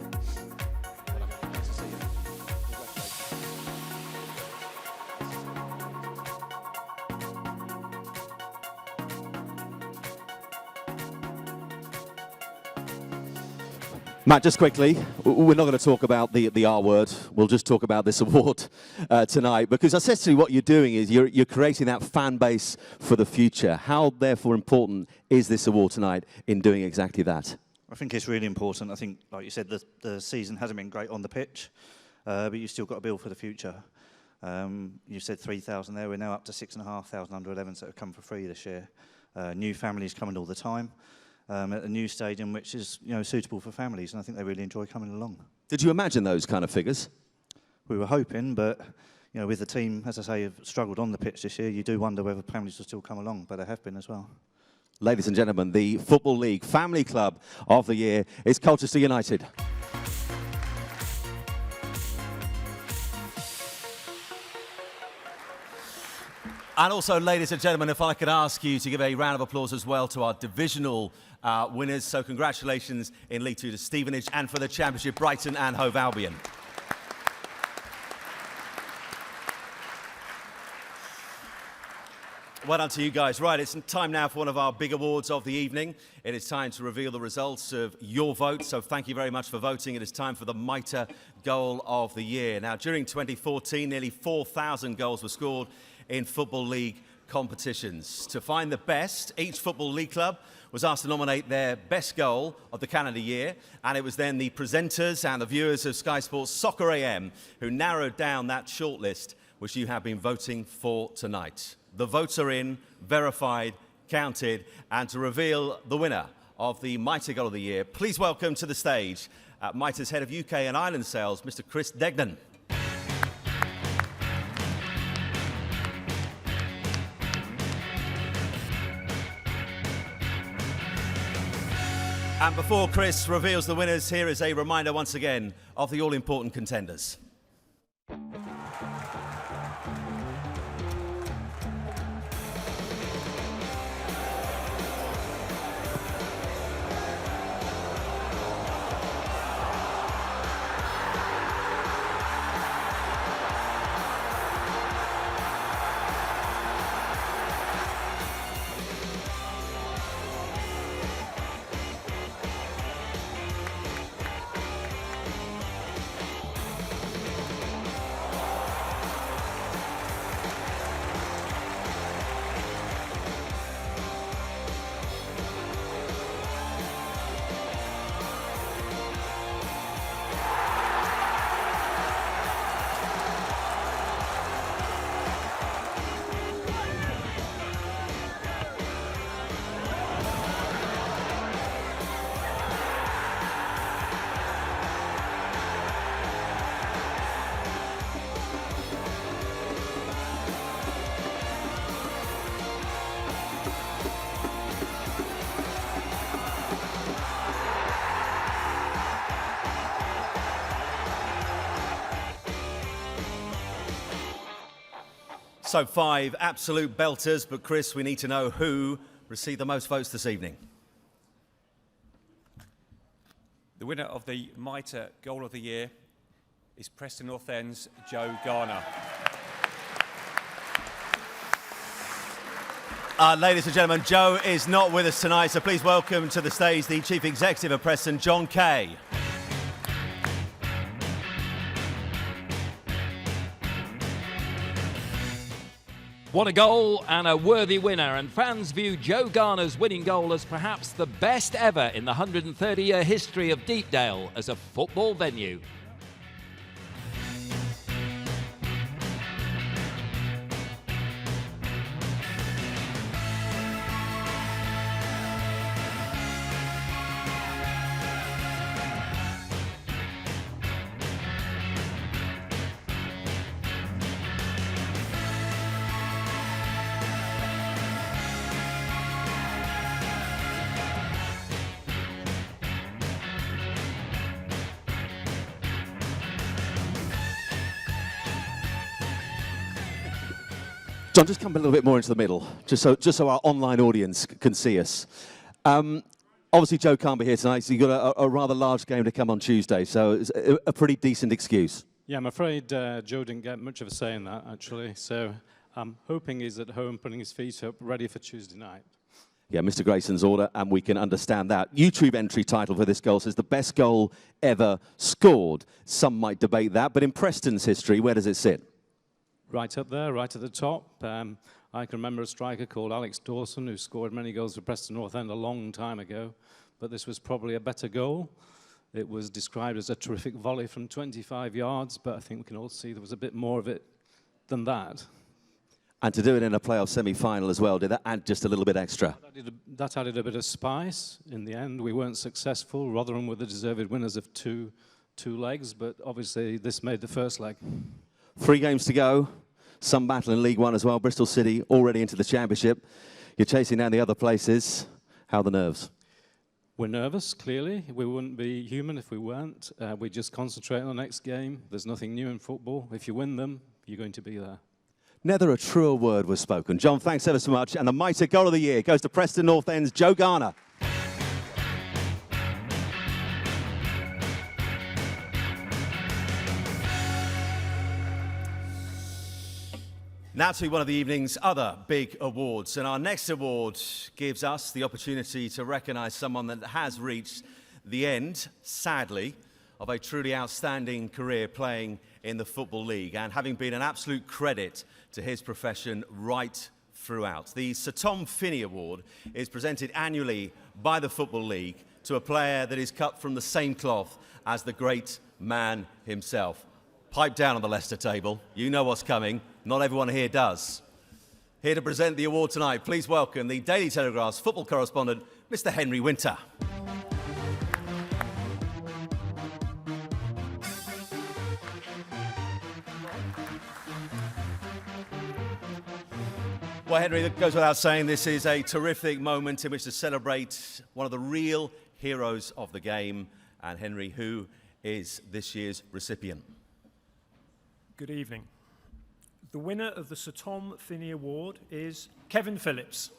Matt, just quickly, we're not going to talk about the R word. We'll just talk about this award tonight, because essentially what you're doing is you're creating that fan base for the future. How, therefore, important is this award tonight in doing exactly that? I think it's really important. I think, like you said, the season hasn't been great on the pitch, but you've still got to build for the future. You said 3,000 there. We're now up to 6,500 under-11s that have come for free this year. New families coming all the time. At a new stadium which is suitable for families, and I think they really enjoy coming along. Did you imagine those kind of figures? We were hoping, but with the team, as I say, have struggled on the pitch this year, you do wonder whether families will still come along, but they have been as well. Ladies and gentlemen, the Football League Family Club of the Year is Colchester United. And also, ladies and gentlemen, if I could ask you to give a round of applause as well to our divisional winners. So congratulations in League 2 to Stevenage, and for the Championship, Brighton and Hove Albion. Well done to you guys. Right, it's time now for one of our big awards of the evening. It is time to reveal the results of your vote. So thank you very much for voting. It is time for the Mitre Goal of the Year. Now, during 2014, nearly 4,000 goals were scored in Football League competitions. To find the best, each Football League club was asked to nominate their best goal of the calendar year, and it was then the presenters and the viewers of Sky Sports Soccer AM who narrowed down that shortlist which you have been voting for tonight. The votes are in, verified, counted, and to reveal the winner of the Mitre Goal of the Year, please welcome to the stage Mitre's Head of UK and Ireland Sales, Mr. Chris Degnan. And before Chris reveals the winners, here is a reminder once again of the all-important contenders. So 5 absolute belters, but Chris, we need to know who received the most votes this evening. The winner of the Mitre Goal of the Year is Preston North End's Joe Garner. Ladies and gentlemen, Joe is not with us tonight, so please welcome to the stage the Chief Executive of Preston, John Kay. What a goal and a worthy winner, and fans view Joe Garner's winning goal as perhaps the best ever in the 130-year history of Deepdale as a football venue. John, just come a little bit more into the middle, just so our online audience can see us. Obviously, Joe can't be here tonight, so you've got a rather large game to come on Tuesday, so it's a pretty decent excuse. Yeah, I'm afraid Joe didn't get much of a say in that, actually, so I'm hoping he's at home putting his feet up, ready for Tuesday night. Yeah, Mr. Grayson's order, and we can understand that. YouTube entry title for this goal says the best goal ever scored. Some might debate that, but in Preston's history, where does it sit? Right up there, right at the top. I can remember a striker called Alex Dawson who scored many goals for Preston North End a long time ago, but this was probably a better goal. It was described as a terrific volley from 25 yards, but I think we can all see there was a bit more of it than that. And to do it in a playoff semi-final as well, did that add just a little bit extra? That added a bit of spice. In the end, we weren't successful. Rotherham were the deserved winners of two legs, but obviously this made the first leg. 3 games to go, some battle in League One as well. Bristol City already into the Championship. You're chasing down the other places. How are the nerves? We're nervous, clearly. We wouldn't be human if we weren't. We just concentrate on the next game. There's nothing new in football. If you win them, you're going to be there. Never a truer word was spoken. John, thanks ever so much. And the Mitre Goal of the Year goes to Preston North End's Joe Garner. Now to one of the evening's other big awards. And our next award gives us the opportunity to recognise someone that has reached the end, sadly, of a truly outstanding career playing in the Football League and having been an absolute credit to his profession right throughout. The Sir Tom Finney Award is presented annually by the Football League to a player that is cut from the same cloth as the great man himself. Pipe down on the Leicester table. You know what's coming. Not everyone here does. Here to present the award tonight, please welcome the Daily Telegraph's football correspondent, Mr. Henry Winter. Well, Henry, it goes without saying this is a terrific moment in which to celebrate one of the real heroes of the game. And Henry, who is this year's recipient? Good evening. The winner of the Sir Tom Finney Award is Kevin Phillips.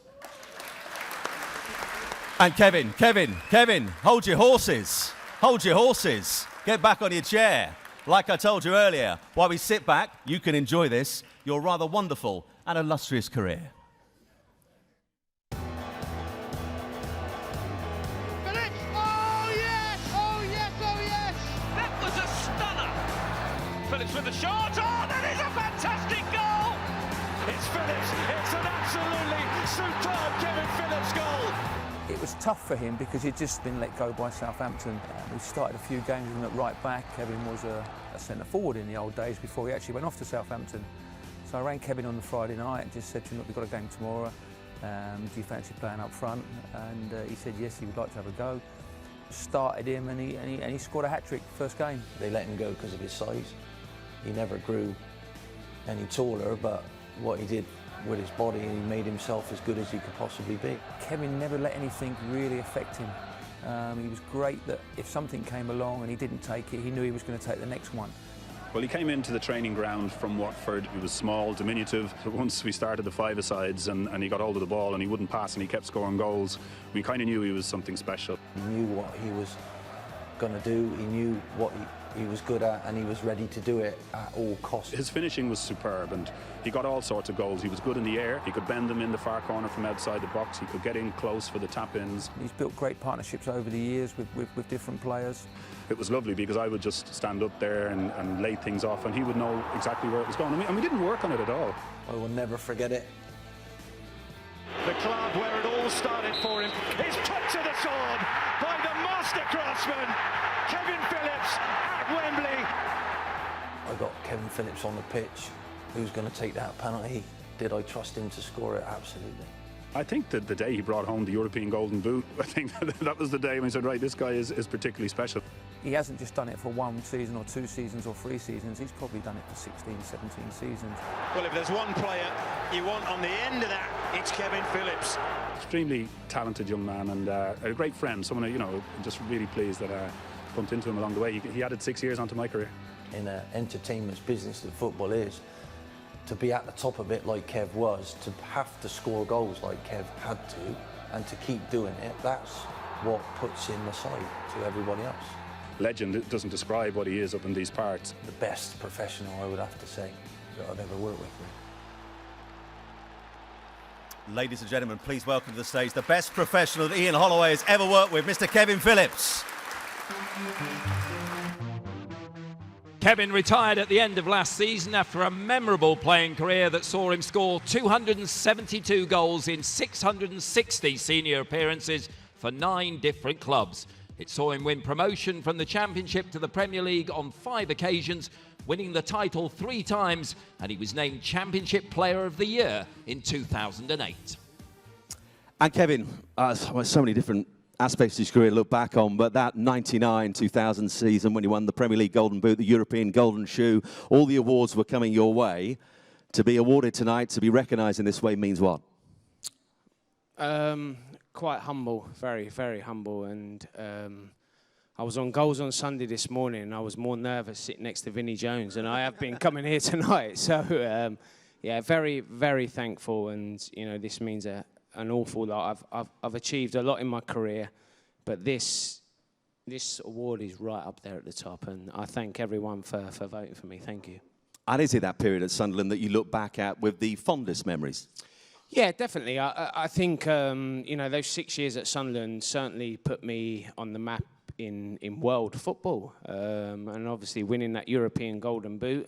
And Kevin, hold your horses. Hold your horses. Get back on your chair. Like I told you earlier, while we sit back, you can enjoy this, your rather wonderful and illustrious career. Phillips! Oh yes! Oh yes! Oh yes! That was a stunner! Phillips with the shot. Oh, that is a fantastic goal! It's Phillips. It's an absolutely superb Kevin Phillips goal. It was tough for him because he'd just been let go by Southampton. We started a few games with him at right back. Kevin was a centre forward in the old days before he actually went off to Southampton. So I rang Kevin on the Friday night and just said to him, look, we've got a game tomorrow. Do you fancy playing up front? And he said yes, he would like to have a go. Started him and he scored a hat-trick first game. They let him go because of his size. He never grew any taller, but what he did with his body, he made himself as good as he could possibly be. Kevin never let anything really affect him. He was great that if something came along and he didn't take it, he knew he was going to take the next one. Well, he came into the training ground from Watford. He was small, diminutive. But once we started the five-a-sides and he got hold of the ball and he wouldn't pass and he kept scoring goals, we kind of knew he was something special. He knew what he was going to do. He knew what he was good at, and he was ready to do it at all costs. His finishing was superb, and he got all sorts of goals. He was good in the air. He could bend them in the far corner from outside the box. He could get in close for the tap-ins. He's built great partnerships over the years with different players. It was lovely because I would just stand up there and lay things off, and he would know exactly where it was going. And we didn't work on it at all. I will never forget it. The club where it all started for him is put to the sword by the master craftsman, Kevin Phillips at Wembley. I got Kevin Phillips on the pitch. Who's going to take that penalty? Did I trust him to score it? Absolutely. I think that the day he brought home the European Golden Boot, I think that was the day when he said, right, this guy is particularly special. He hasn't just done it for one season or 2 seasons or 3 seasons. He's probably done it for 16, 17 seasons. Well, if there's one player you want on the end of that, it's Kevin Phillips. Extremely talented young man and a great friend. Someone, you know, just really pleased that I bumped into him along the way. He added 6 years onto my career. In an entertainment business that football is, to be at the top of it like Kev was, to have to score goals like Kev had to, and to keep doing it, that's what puts him aside to everybody else. Legend, it doesn't describe what he is up in these parts. The best professional, I would have to say, that I've ever worked with. Ladies and gentlemen, please welcome to the stage the best professional that Ian Holloway has ever worked with, Mr. Kevin Phillips. Kevin retired at the end of last season after a memorable playing career that saw him score 272 goals in 660 senior appearances for 9 different clubs. It saw him win promotion from the Championship to the Premier League on 5 occasions, winning the title 3 times, and he was named Championship Player of the Year in 2008. And Kevin, so many different aspects of his career to look back on, but that 99-2000 season when he won the Premier League Golden Boot, the European Golden Shoe, all the awards were coming your way. To be awarded tonight, to be recognised in this way means what? Quite humble, very, very humble. And I was on Goals on Sunday this morning, and I was more nervous sitting next to Vinnie Jones, and I have been coming here tonight. So, yeah, very, very thankful. And, you know, this means an awful lot. I've achieved a lot in my career, but this award is right up there at the top, and I thank everyone for voting for me. Thank you. And is it that period at Sunderland that you look back at with the fondest memories? Yeah, definitely. I think, you know, those 6 years at Sunderland certainly put me on the map in world football. And obviously winning that European Golden Boot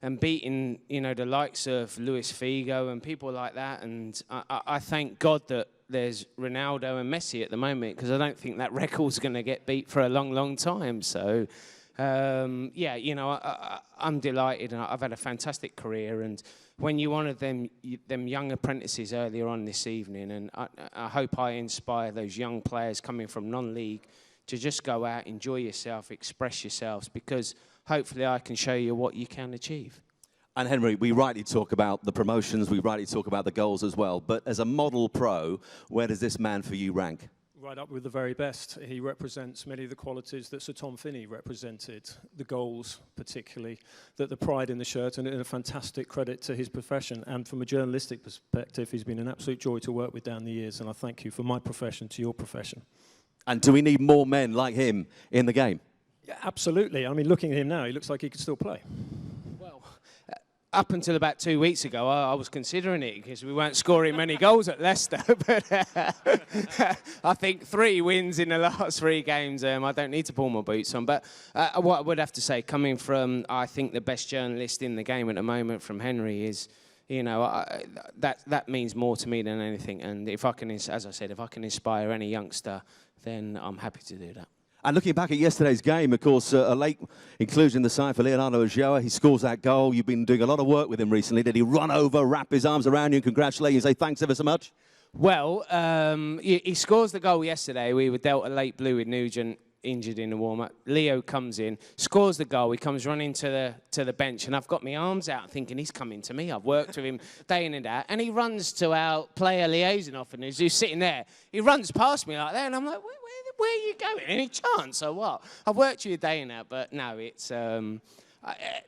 and beating, you know, the likes of Luis Figo and people like that. And I thank God that there's Ronaldo and Messi at the moment, because I don't think that record's going to get beat for a long, long time. So, yeah, you know, I'm delighted, and I've had a fantastic career. And when you honoured them young apprentices earlier on this evening, and I hope I inspire those young players coming from non-league to just go out, enjoy yourself, express yourselves, because hopefully I can show you what you can achieve. And Henry, we rightly talk about the promotions, we rightly talk about the goals as well, but as a model pro, where does this man for you rank? Right up with the very best. He represents many of the qualities that Sir Tom Finney represented, the goals particularly, the pride in the shirt, and a fantastic credit to his profession. And from a journalistic perspective, he's been an absolute joy to work with down the years, and I thank you from my profession to your profession. And do we need more men like him in the game? Yeah, absolutely. I mean, looking at him now, he looks like he could still play. Up until about 2 weeks ago, I was considering it, because we weren't scoring many goals at Leicester. But I think 3 wins in the last 3 games, I don't need to pull my boots on. But what I would have to say, coming from, I think, the best journalist in the game at the moment, from Henry, is, you know, that means more to me than anything. And if I can, as I said, if I can inspire any youngster, then I'm happy to do that. And looking back at yesterday's game, of course, a late inclusion in the side for Leonardo Ulloa. He scores that goal. You've been doing a lot of work with him recently. Did he run over, wrap his arms around you and congratulate you and say thanks ever so much? Well, he scores the goal yesterday. We were dealt a late blue with Nugent injured in the warm-up. Leo comes in, scores the goal. He comes running to the bench, and I've got my arms out thinking he's coming to me. I've worked with him day in and out, and he runs to our player liaison officer who's sitting there. He runs past me like that, and I'm like, where are you going? Any chance or what? I've worked with you day in and out, but no, it's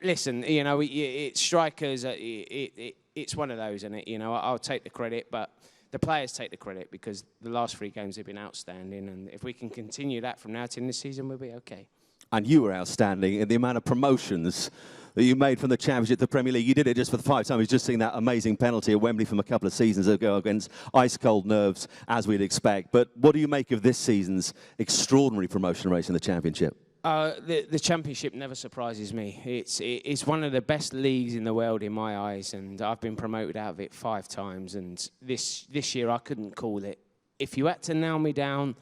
listen, you know, it's strikers. It's one of those, isn't it? You know, I'll take the credit, but the players take the credit, because the last 3 games have been outstanding, and if we can continue that from now to this season, we'll be okay. And you were outstanding in the amount of promotions that you made from the Championship to the Premier League. You did it just for the 5 times. We've just seen that amazing penalty at Wembley from a couple of seasons ago against ice-cold nerves, as we'd expect. But what do you make of this season's extraordinary promotion race in the Championship? The Championship never surprises me. It's one of the best leagues in the world in my eyes, and I've been promoted out of it 5 times. And this year I couldn't call it. If you had to nail me down,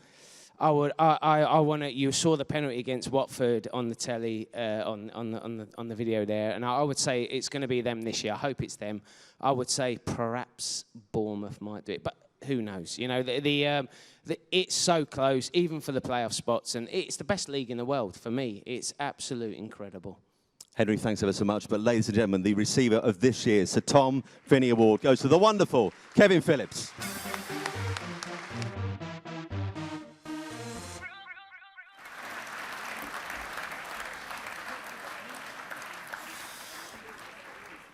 I want to. You saw the penalty against Watford on the telly, on the video there, and I would say it's going to be them this year. I hope it's them. I would say perhaps Bournemouth might do it, but who knows? You know, it's so close, even for the playoff spots, and it's the best league in the world for me. It's absolutely incredible. Henry, thanks ever so much. But ladies and gentlemen, the receiver of this year's Sir Tom Finney Award goes to the wonderful Kevin Phillips.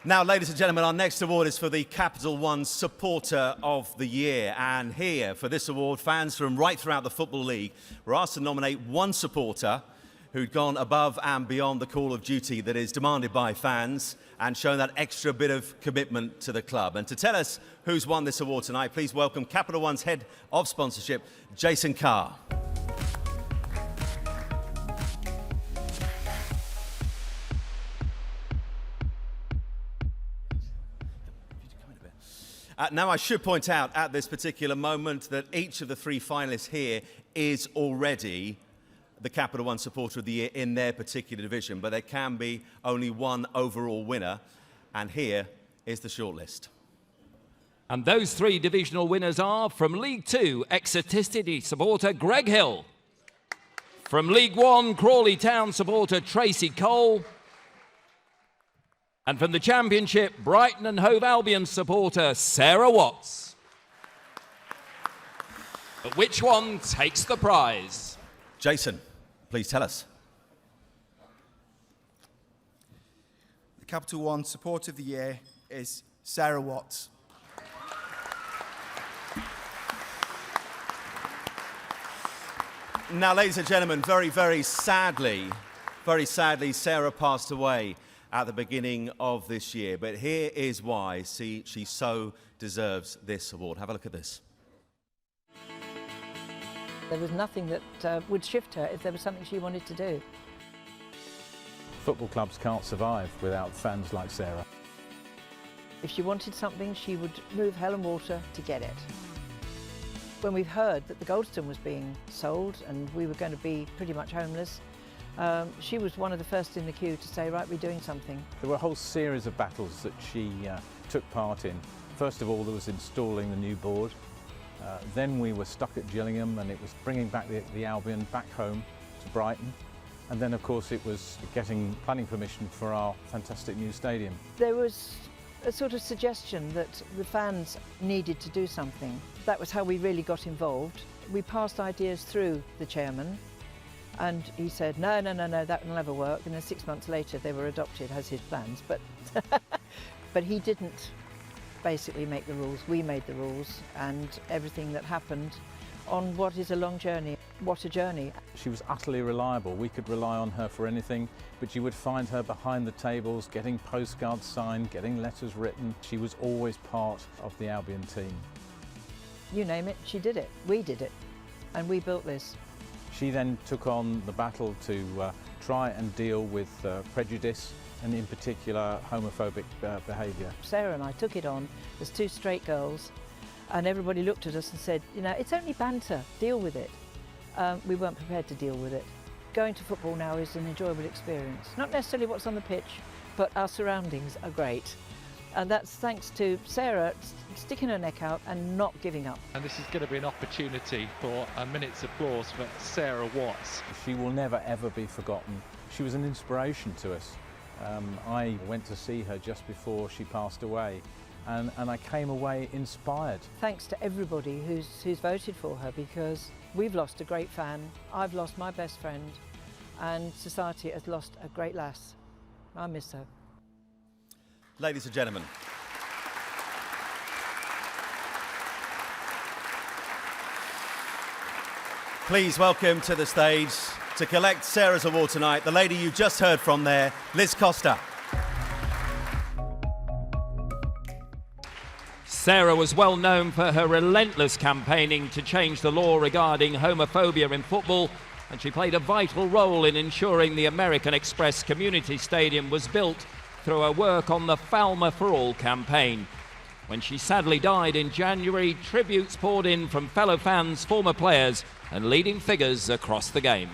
Now, ladies and gentlemen, our next award is for the Capital One Supporter of the Year. And here, for this award, fans from right throughout the Football League were asked to nominate one supporter who'd gone above and beyond the call of duty that is demanded by fans and shown that extra bit of commitment to the club. And to tell us who's won this award tonight, please welcome Capital One's Head of Sponsorship, Jason Carr. Now, I should point out at this particular moment that each of the 3 finalists here is already the Capital One Supporter of the Year in their particular division, but there can be only one overall winner, and here is the shortlist. And those 3 divisional winners are from League 2, Exeter City supporter Greg Hill. From League 1, Crawley Town supporter Tracy Cole. And from the Championship, Brighton and Hove Albion supporter Sarah Watts. But which one takes the prize? Jason, please tell us. The Capital One Support of the Year is Sarah Watts. Now, ladies and gentlemen, very sadly, Sarah passed away at the beginning of this year. But here is why she so deserves this award. Have a look at this. There was nothing that would shift her if there was something she wanted to do. Football clubs can't survive without fans like Sarah. If she wanted something, she would move hell and water to get it. When we heard that the Goldstone was being sold and we were going to be pretty much homeless, she was one of the first in the queue to say, right, we're doing something. There were a whole series of battles that she took part in. First of all, there was installing the new board. Then we were stuck at Gillingham, and it was bringing back the Albion back home to Brighton. And then, of course, it was getting planning permission for our fantastic new stadium. There was a sort of suggestion that the fans needed to do something. That was how we really got involved. We passed ideas through the chairman, and he said, no, that will never work. And then 6 months later, they were adopted as his plans. But he didn't basically make the rules. We made the rules, and everything that happened on what is a long journey. What a journey. She was utterly reliable. We could rely on her for anything, but you would find her behind the tables, getting postcards signed, getting letters written. She was always part of the Albion team. You name it, she did it. We did it, and we built this. She then took on the battle to try and deal with prejudice, and in particular homophobic behaviour. Sarah and I took it on as two straight girls, and everybody looked at us and said, you know, it's only banter, deal with it. We weren't prepared to deal with it. Going to football now is an enjoyable experience. Not necessarily what's on the pitch, but our surroundings are great. And that's thanks to Sarah sticking her neck out and not giving up. And this is going to be an opportunity for a minute's applause for Sarah Watts. She will never ever be forgotten. She was an inspiration to us. I went to see her just before she passed away, and I came away inspired. Thanks to everybody who's voted for her, because we've lost a great fan, I've lost my best friend, and society has lost a great lass. I miss her. Ladies and gentlemen, please welcome to the stage to collect Sarah's award tonight, the lady you just heard from there, Liz Costa. Sarah was well known for her relentless campaigning to change the law regarding homophobia in football, and she played a vital role in ensuring the American Express Community Stadium was built through her work on the Falmer for All campaign. When she sadly died in January, tributes poured in from fellow fans, former players and leading figures across the game.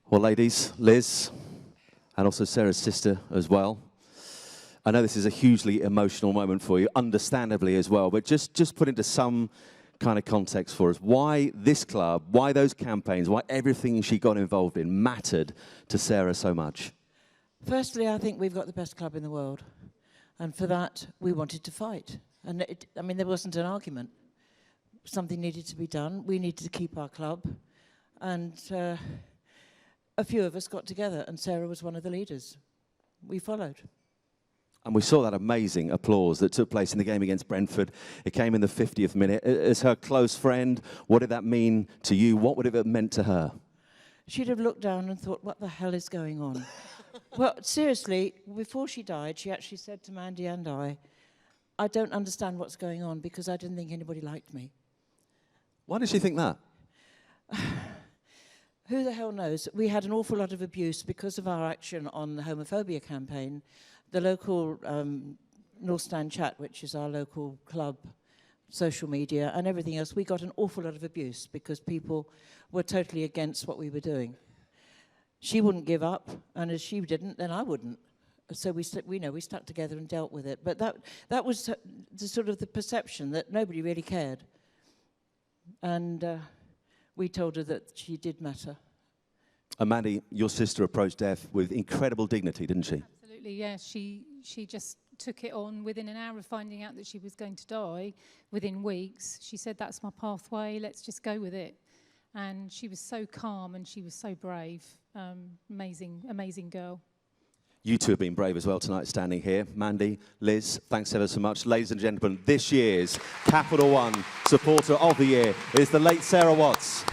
Well, ladies, Liz, and also Sarah's sister as well. I know this is a hugely emotional moment for you, understandably as well, but just put into some kind of context for us. Why this club, why those campaigns, why everything she got involved in mattered to Sarah so much? Firstly, I think we've got the best club in the world, and for that we wanted to fight. And I mean, there wasn't an argument. Something needed to be done. We needed to keep our club, and a few of us got together, and Sarah was one of the leaders. We followed. And we saw that amazing applause that took place in the game against Brentford. It came in the 50th minute. As her close friend, what did that mean to you? What would it have meant to her? She'd have looked down and thought, what the hell is going on? Well, seriously, before she died, she actually said to Mandy and I don't understand what's going on because I didn't think anybody liked me. Why did she think that? Who the hell knows? We had an awful lot of abuse because of our action on the homophobia campaign. The local North Stand Chat, which is our local club, social media and everything else, we got an awful lot of abuse because people were totally against what we were doing. She wouldn't give up, and as she didn't, then I wouldn't. So we stuck together and dealt with it. But that was the sort of the perception that nobody really cared. And we told her that she did matter. And Mandy, your sister approached death with incredible dignity, didn't she? Absolutely, yeah. She just took it on within an hour of finding out that she was going to die. Within weeks, she said, "That's my pathway. Let's just go with it." And she was so calm and she was so brave. Amazing girl. You two have been brave as well tonight, standing here. Mandy, Liz, thanks ever so much. Ladies and gentlemen, this year's Capital One Supporter of the Year is the late Sarah Watts.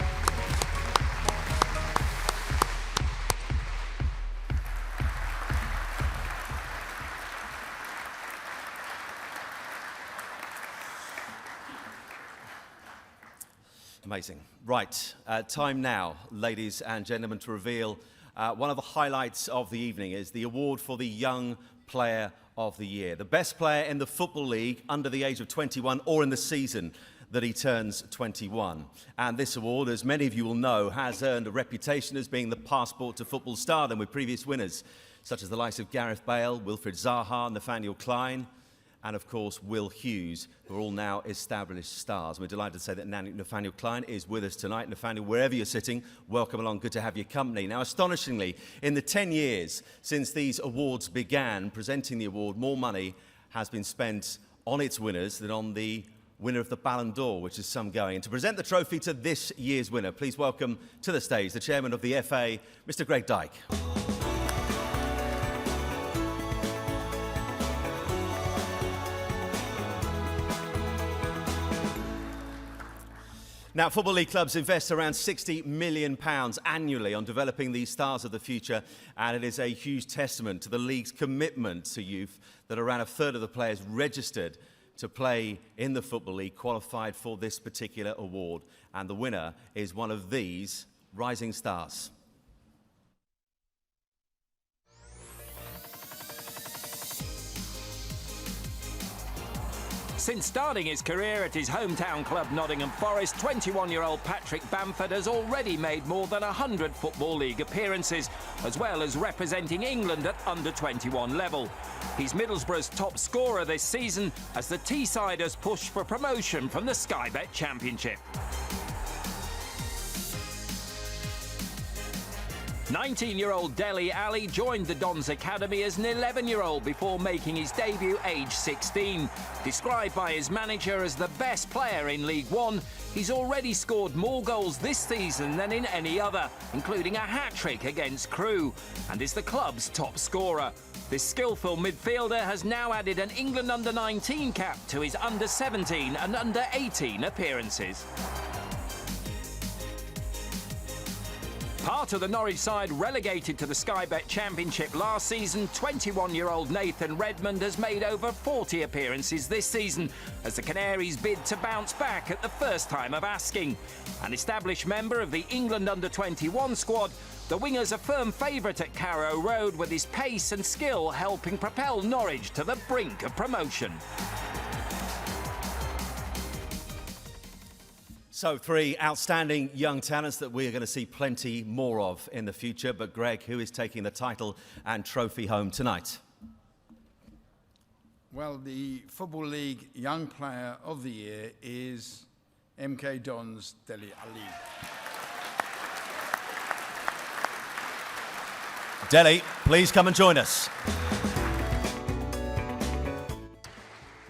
Amazing. Right, time now, ladies and gentlemen, to reveal one of the highlights of the evening is the award for the Young Player of the Year. The best player in the Football League under the age of 21 or in the season that he turns 21. And this award, as many of you will know, has earned a reputation as being the passport to football stardom with previous winners, such as the likes of Gareth Bale, Wilfried Zaha, Nathaniel Clyne, and of course Will Hughes, who are all now established stars. We're delighted to say that Nathaniel Clyne is with us tonight. Nathaniel, wherever you're sitting, welcome along, good to have your company. Now, astonishingly, in the 10 years since these awards began, presenting the award, more money has been spent on its winners than on the winner of the Ballon d'Or, which is some going. And to present the trophy to this year's winner, please welcome to the stage the chairman of the FA, Mr. Greg Dyke. Now, Football League clubs invest around £60 million annually on developing these stars of the future, and it is a huge testament to the league's commitment to youth that around a third of the players registered to play in the Football League qualified for this particular award. And the winner is one of these rising stars. Since starting his career at his hometown club Nottingham Forest, 21-year-old Patrick Bamford has already made more than 100 Football League appearances, as well as representing England at under-21 level. He's Middlesbrough's top scorer this season as the Teessiders push for promotion from the Sky Bet Championship. 19-year-old Dele Alli joined the Dons Academy as an 11-year-old before making his debut aged 16. Described by his manager as the best player in League One, he's already scored more goals this season than in any other, including a hat-trick against Crewe, and is the club's top scorer. This skillful midfielder has now added an England under-19 cap to his under-17 and under-18 appearances. Part of the Norwich side relegated to the Sky Bet Championship last season, 21-year-old Nathan Redmond has made over 40 appearances this season as the Canaries bid to bounce back at the first time of asking. An established member of the England under-21 squad, the winger's a firm favourite at Carrow Road, with his pace and skill helping propel Norwich to the brink of promotion. So, three outstanding young talents that we are going to see plenty more of in the future. But Greg, who is taking the title and trophy home tonight? Well, the Football League Young Player of the Year is MK Dons Dele Alli. Dele, please come and join us.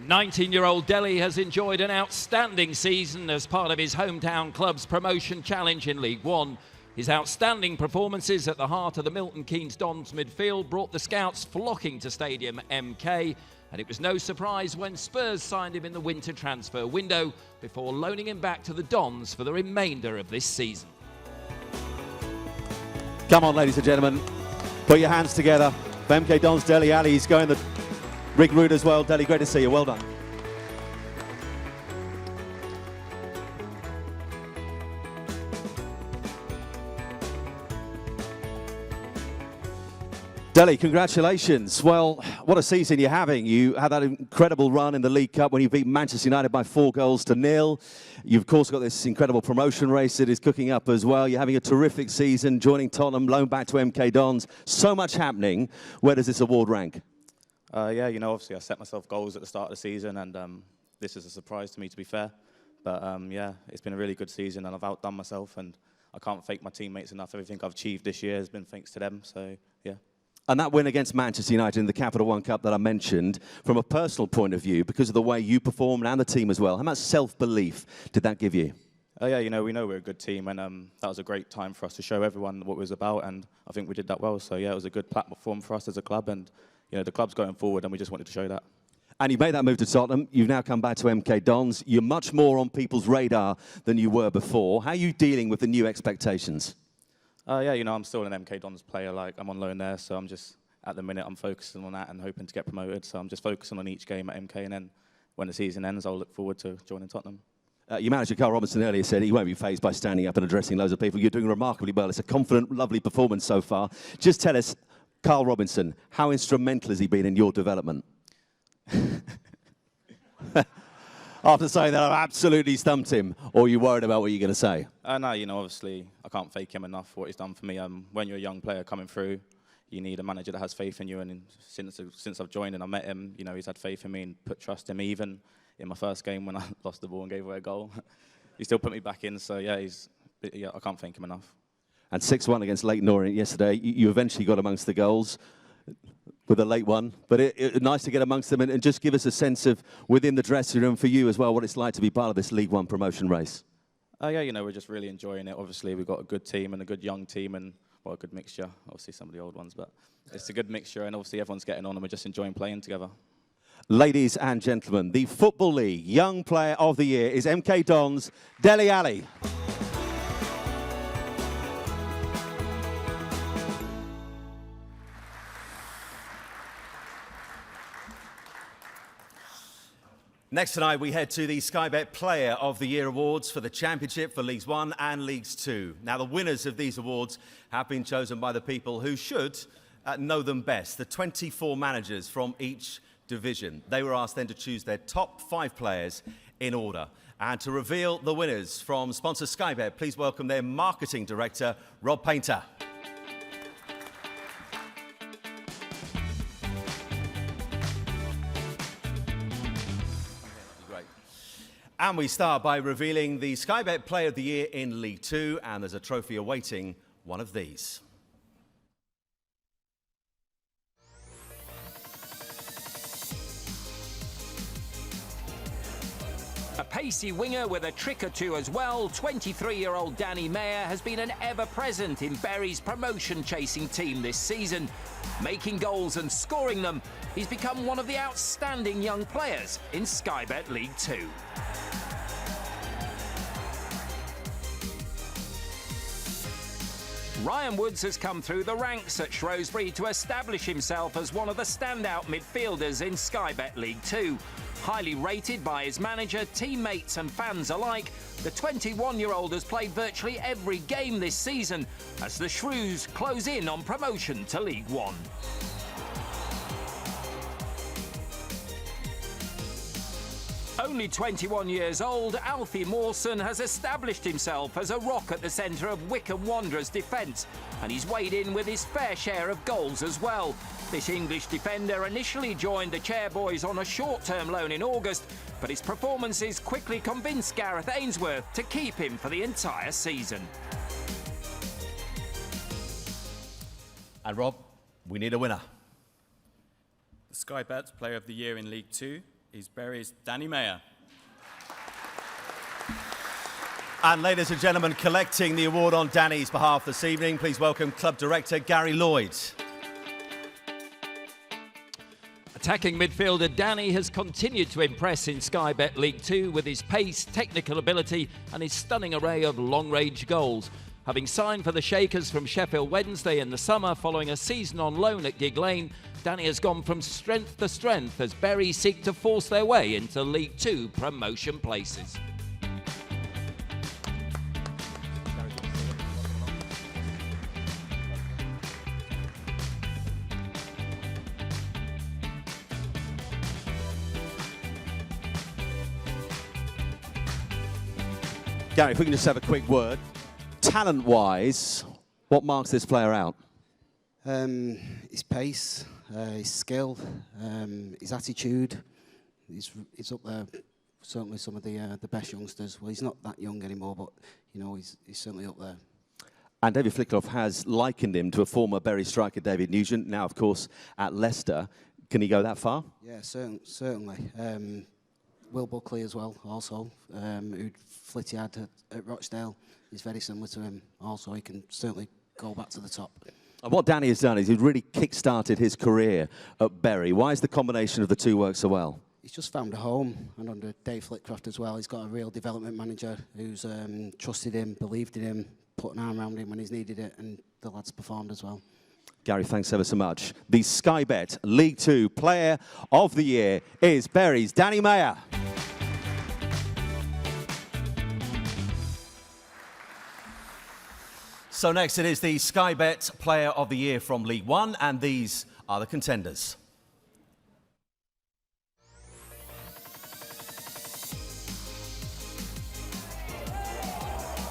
19-year-old Dele has enjoyed an outstanding season as part of his hometown club's promotion challenge in League One. His outstanding performances at the heart of the Milton Keynes Dons midfield brought the scouts flocking to Stadium MK, and it was no surprise when Spurs signed him in the winter transfer window before loaning him back to the Dons for the remainder of this season. Come on, ladies and gentlemen, put your hands together. MK Dons Dele Alli, he's going the Rig route as well. Dele, great to see you. Well done. Dele, congratulations. Well, what a season you're having. You had that incredible run in the League Cup when you beat Manchester United by 4-0. You've, of course, got this incredible promotion race that is cooking up as well. You're having a terrific season, joining Tottenham, loaned back to MK Dons. So much happening. Where does this award rank? Yeah, you know, obviously I set myself goals at the start of the season, and this is a surprise to me, to be fair. But yeah, it's been a really good season, and I've outdone myself, and I can't thank my teammates enough. Everything I've achieved this year has been thanks to them, so yeah. And that win against Manchester United in the Capital One Cup that I mentioned, from a personal point of view, because of the way you performed and the team as well, how much self-belief did that give you? Yeah, you know, we know we're a good team, and that was a great time for us to show everyone what it was about, and I think we did that well. So yeah, it was a good platform for us as a club, and you know, the club's going forward, and we just wanted to show that. And you made that move to Tottenham. You've now come back to MK Dons. You're much more on people's radar than you were before. How are you dealing with the new expectations? Yeah, you know, I'm still an MK Dons player. Like, I'm on loan there, so I'm just, at the minute, I'm focusing on that and hoping to get promoted. So I'm just focusing on each game at MK, and then when the season ends, I'll look forward to joining Tottenham. Your manager, Carl Robinson, earlier said he won't be fazed by standing up and addressing loads of people. You're doing remarkably well. It's a confident, lovely performance so far. Just tell us, Carl Robinson, how instrumental has he been in your development? After saying that, I've absolutely stumped him, or are you worried about what you're going to say? No, you know, obviously, I can't fake him enough for what he's done for me. When you're a young player coming through, you need a manager that has faith in you, and since I've joined and I met him, you know, he's had faith in me and put trust in me, even in my first game when I lost the ball and gave away a goal. He still put me back in, so yeah, I can't thank him enough. And 6-1 against Lake Norwich yesterday. You eventually got amongst the goals with a late one, but it's nice to get amongst them and just give us a sense of, within the dressing room for you as well, what it's like to be part of this League One promotion race. Yeah, you know, we're just really enjoying it. Obviously, we've got a good team and a good young team, and well, a good mixture. Obviously, some of the old ones, but it's a good mixture, and obviously everyone's getting on, and we're just enjoying playing together. Ladies and gentlemen, the Football League Young Player of the Year is MK Dons' Dele Alli. Next tonight, we head to the Sky Bet Player of the Year Awards for the Championship for Leagues 1 and Leagues 2. Now, the winners of these awards have been chosen by the people who should know them best, the 24 managers from each division. They were asked then to choose their top 5 players in order. And to reveal the winners from sponsor Sky Bet, please welcome their marketing director, Rob Painter. And we start by revealing the Sky Bet Player of the Year in League 2, and there's a trophy awaiting one of these. A pacey winger with a trick or two as well, 23-year-old Danny Mayer has been an ever-present in Bury's promotion-chasing team this season. Making goals and scoring them, he's become one of the outstanding young players in Sky Bet League 2. Ryan Woods has come through the ranks at Shrewsbury to establish himself as one of the standout midfielders in Sky Bet League 2. Highly rated by his manager, teammates and fans alike, the 21-year-old has played virtually every game this season as the Shrews close in on promotion to League 1. Only 21 years old, Alfie Mawson has established himself as a rock at the centre of Wycombe Wanderers' defence, and he's weighed in with his fair share of goals as well. This English defender initially joined the Chairboys on a short-term loan in August, but his performances quickly convinced Gareth Ainsworth to keep him for the entire season. And Rob, we need a winner. The Sky Bet Player of the Year in League 2 is Bury's Danny Mayer. And ladies and gentlemen, collecting the award on Danny's behalf this evening, please welcome Club Director Gary Lloyd. Attacking midfielder Danny has continued to impress in Sky Bet League 2 with his pace, technical ability and his stunning array of long-range goals. Having signed for the Shakers from Sheffield Wednesday in the summer following a season on loan at Gig Lane, Danny has gone from strength to strength as Bury seek to force their way into League 2 promotion places. Gary, if we can just have a quick word. Talent-wise, what marks this player out? His pace, his skill, his attitude. He's up there, certainly some of the best youngsters. Well, he's not that young anymore, but you know he's certainly up there. And David Flickloff has likened him to a former Bury striker, David Nugent, now, of course, at Leicester. Can he go that far? Yeah, certainly. Will Buckley as well, also, who Flitty had at Rochdale. He's very similar to him. Also, he can certainly go back to the top. And what Danny has done is he's really kick-started his career at Bury. Why is the combination of the two work so well? He's just found a home, and under Dave Flitcroft as well, he's got a real development manager who's trusted him, believed in him, put an arm around him when he's needed it, and the lad's performed as well. Gary, thanks ever so much. The Sky Bet League 2 Player of the Year is Bury's Danny Mayer. So next it is the Sky Bet Player of the Year from League One, and these are the contenders.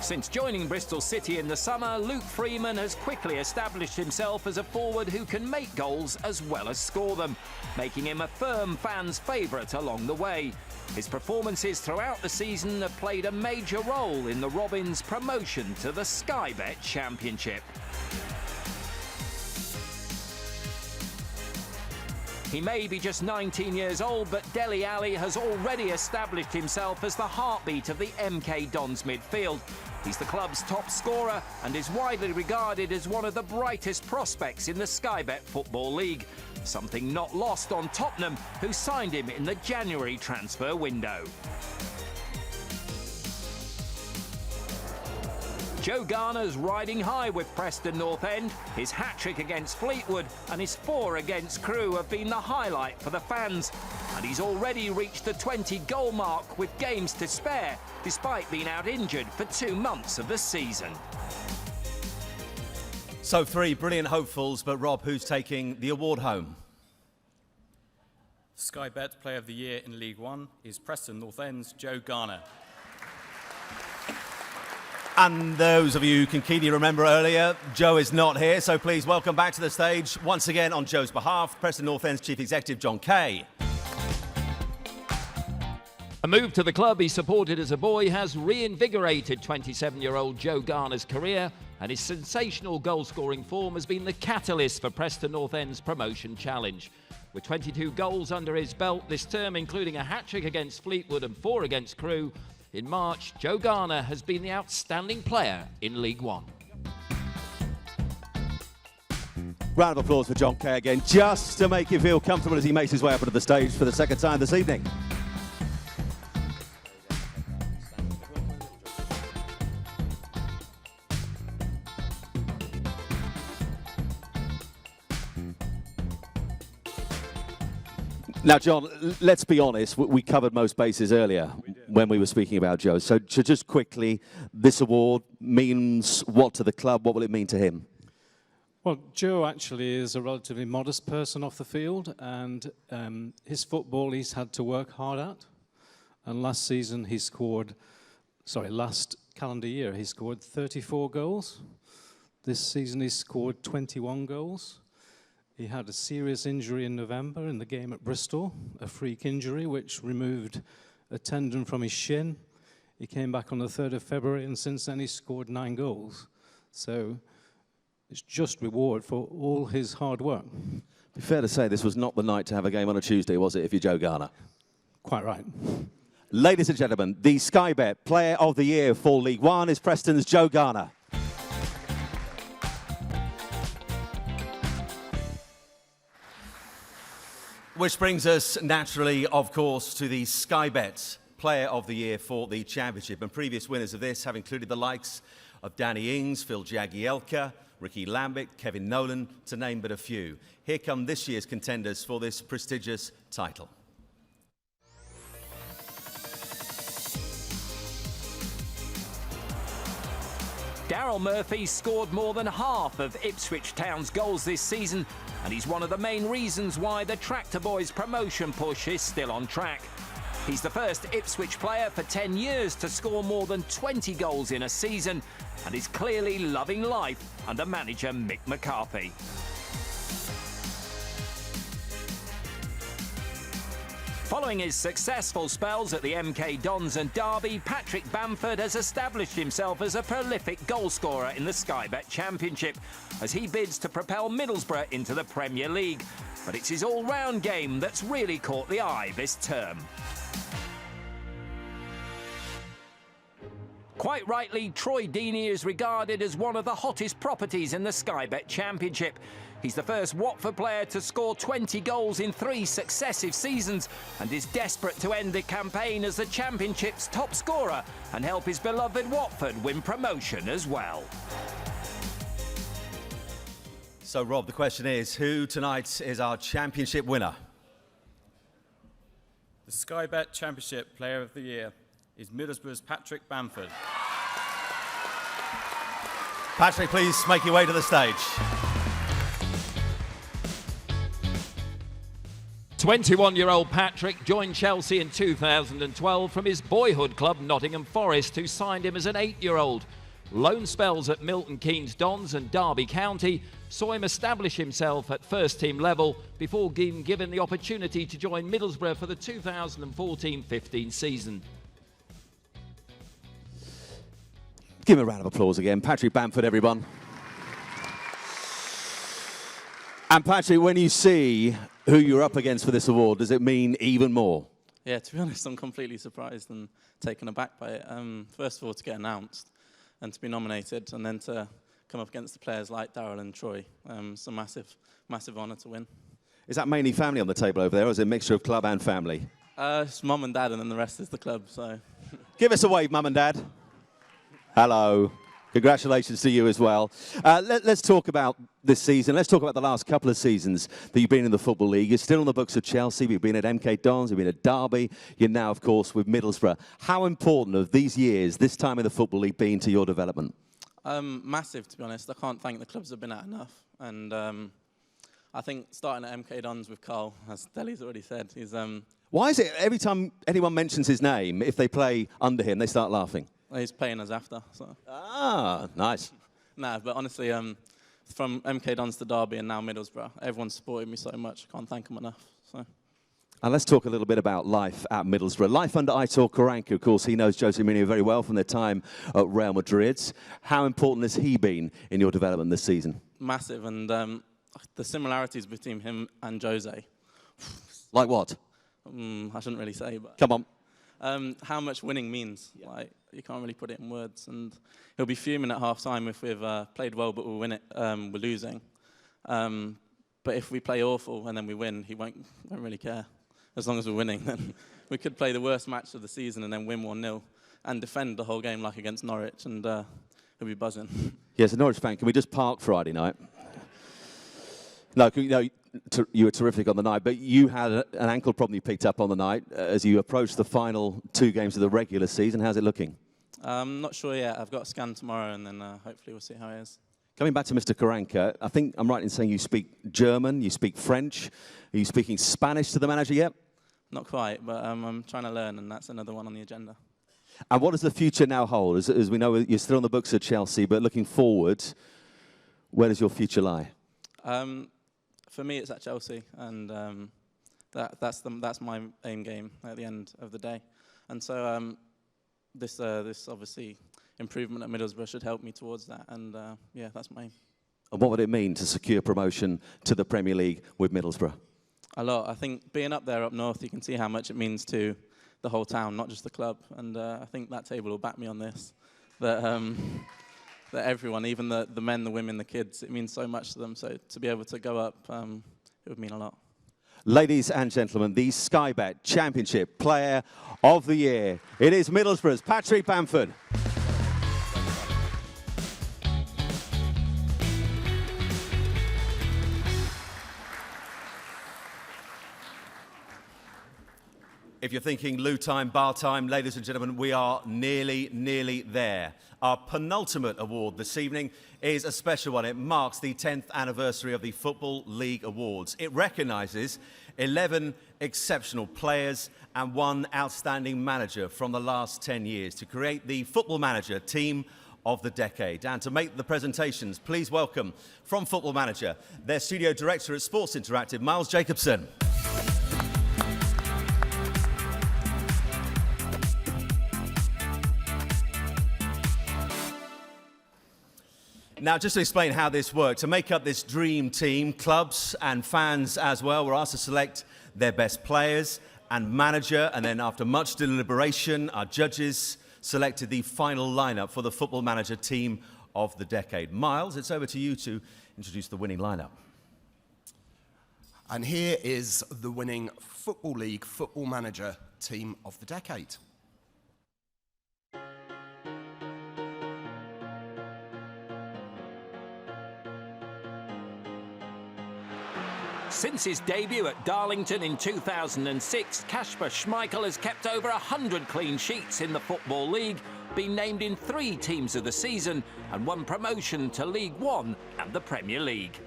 Since joining Bristol City in the summer, Luke Freeman has quickly established himself as a forward who can make goals as well as score them, making him a firm fans' favourite along the way. His performances throughout the season have played a major role in the Robins' promotion to the Sky Bet Championship. He may be just 19 years old, but Dele Alli has already established himself as the heartbeat of the MK Dons midfield. He's the club's top scorer and is widely regarded as one of the brightest prospects in the Sky Bet Football League, something not lost on Tottenham, who signed him in the January transfer window. Joe Garner's riding high with Preston North End. His hat-trick against Fleetwood and his 4 against Crewe have been the highlight for the fans. And he's already reached the 20-goal mark with games to spare, despite being out injured for 2 months of the season. So 3 brilliant hopefuls, but Rob, who's taking the award home? Sky Bet Player of the Year in League One is Preston North End's Joe Garner. And those of you who can keenly remember earlier, Joe is not here, so please welcome back to the stage, once again on Joe's behalf, Preston North End's Chief Executive John Kay. A move to the club he supported as a boy has reinvigorated 27-year-old Joe Garner's career, and his sensational goal-scoring form has been the catalyst for Preston North End's promotion challenge. With 22 goals under his belt this term, including a hat-trick against Fleetwood and 4 against Crewe, in March, Joe Garner has been the outstanding player in League One. Round of applause for John Kay again, just to make you feel comfortable as he makes his way up onto the stage for the second time this evening. Now, John, let's be honest, we covered most bases earlier when we were speaking about Joe. So just quickly, this award means what to the club? What will it mean to him? Well, Joe actually is a relatively modest person off the field, and his football he's had to work hard at. And last calendar year, he scored 34 goals. This season, he scored 21 goals. He had a serious injury in November in the game at Bristol, a freak injury which removed a tendon from his shin. He came back on the 3rd of February, and since then he's scored 9 goals. So it's just reward for all his hard work. Be fair to say this was not the night to have a game on a Tuesday, was it, if you're Joe Garner? Quite right. Ladies and gentlemen, the Sky Bet Player of the Year for League One is Preston's Joe Garner. Which brings us naturally, of course, to the Sky Bet Player of the Year for the Championship. And previous winners of this have included the likes of Danny Ings, Phil Jagielka, Ricky Lambert, Kevin Nolan, to name but a few. Here come this year's contenders for this prestigious title. Daryl Murphy scored more than half of Ipswich Town's goals this season, and he's one of the main reasons why the Tractor Boys promotion push is still on track. He's the first Ipswich player for 10 years to score more than 20 goals in a season and is clearly loving life under manager Mick McCarthy. Following his successful spells at the MK Dons and Derby, Patrick Bamford has established himself as a prolific goalscorer in the Sky Bet Championship as he bids to propel Middlesbrough into the Premier League. But it's his all-round game that's really caught the eye this term. Quite rightly, Troy Deeney is regarded as one of the hottest properties in the Sky Bet Championship. He's the first Watford player to score 20 goals in 3 successive seasons and is desperate to end the campaign as the Championship's top scorer and help his beloved Watford win promotion as well. So, Rob, the question is, who tonight is our Championship winner? The Sky Bet Championship Player of the Year is Middlesbrough's Patrick Bamford. Patrick, please make your way to the stage. 21-year-old Patrick joined Chelsea in 2012 from his boyhood club Nottingham Forest, who signed him as an 8-year-old. Loan spells at Milton Keynes Dons and Derby County saw him establish himself at first-team level before being given the opportunity to join Middlesbrough for the 2014-15 season. Give him a round of applause again. Patrick Bamford, everyone. And Patrick, when you see who you're up against for this award, does it mean even more? Yeah, to be honest, I'm completely surprised and taken aback by it. First of all, to get announced and to be nominated, and then to come up against the players like Daryl and Troy. It's a massive, massive honour to win. Is that mainly family on the table over there, or is it a mixture of club and family? It's mum and dad, and then the rest is the club. So, give us a wave, mum and dad. Hello. Congratulations to you as well. Let's talk about this season. Let's talk about the last couple of seasons that you've been in the Football League. You're still on the books of Chelsea. You've been at MK Dons. You've been at Derby. You're now, of course, with Middlesbrough. How important have these years, this time in the Football League, been to your development? Massive, to be honest. I can't thank the clubs that have been at enough. And I think starting at MK Dons with Carl, as Dele's already said, is... Why is it every time anyone mentions his name, if they play under him, they start laughing? He's paying us after. So. Ah, nice. Nah, but honestly, from MK Dons to Derby and now Middlesbrough, everyone's supported me so much. I can't thank them enough. So. And let's talk a little bit about life at Middlesbrough. Life under Aitor Karanka, of course, he knows Jose Mourinho very well from their time at Real Madrid. How important has he been in your development this season? Massive, and the similarities between him and Jose. Like what? I shouldn't really say, but... Come on. How much winning means. Yeah. Like, you can't really put it in words. And he'll be fuming at half-time if we've played well but we're losing. But if we play awful and then we win, he won't really care. As long as we're winning, then we could play the worst match of the season and then win 1-0 and defend the whole game like against Norwich, and he'll be buzzing. Yes, a Norwich fan. Can we just park Friday night? No, you were terrific on the night, but you had an ankle problem you picked up on the night as you approached the final 2 games of the regular season. How's it looking? I'm not sure yet. I've got a scan tomorrow, and then hopefully we'll see how it is. Coming back to Mr. Karanka, I think I'm right in saying you speak German, you speak French. Are you speaking Spanish to the manager yet? Not quite, but I'm trying to learn, and that's another one on the agenda. And what does the future now hold? As we know, you're still on the books of Chelsea, but looking forward, where does your future lie? For me, it's at Chelsea, and that's my aim game at the end of the day. And so this obviously improvement at Middlesbrough should help me towards that, and yeah, that's my aim. And what would it mean to secure promotion to the Premier League with Middlesbrough? A lot. I think being up there up north, you can see how much it means to the whole town, not just the club. And I think that table will back me on this. That everyone, even the men, the women, the kids, it means so much to them. So to be able to go up, it would mean a lot. Ladies and gentlemen, the Sky Bet Championship Player of the Year. It is Middlesbrough's Patrick Bamford. If you're thinking loo time, bar time, ladies and gentlemen, we are nearly there. Our penultimate award this evening is a special one. It marks the 10th anniversary of the Football League Awards. It recognises 11 exceptional players and 1 outstanding manager from the last 10 years to create the Football Manager Team of the Decade. And to make the presentations, please welcome from Football Manager, their studio director at Sports Interactive, Miles Jacobson. Now, just to explain how this works, to make up this dream team, clubs and fans as well were asked to select their best players and manager, and then after much deliberation, our judges selected the final lineup for the Football Manager Team of the Decade. Miles, it's over to you to introduce the winning lineup. And here is the winning Football League Football Manager Team of the Decade. Since his debut at Darlington in 2006, Kasper Schmeichel has kept over 100 clean sheets in the Football League, been named in 3 teams of the season and won promotion to League One and the Premier League.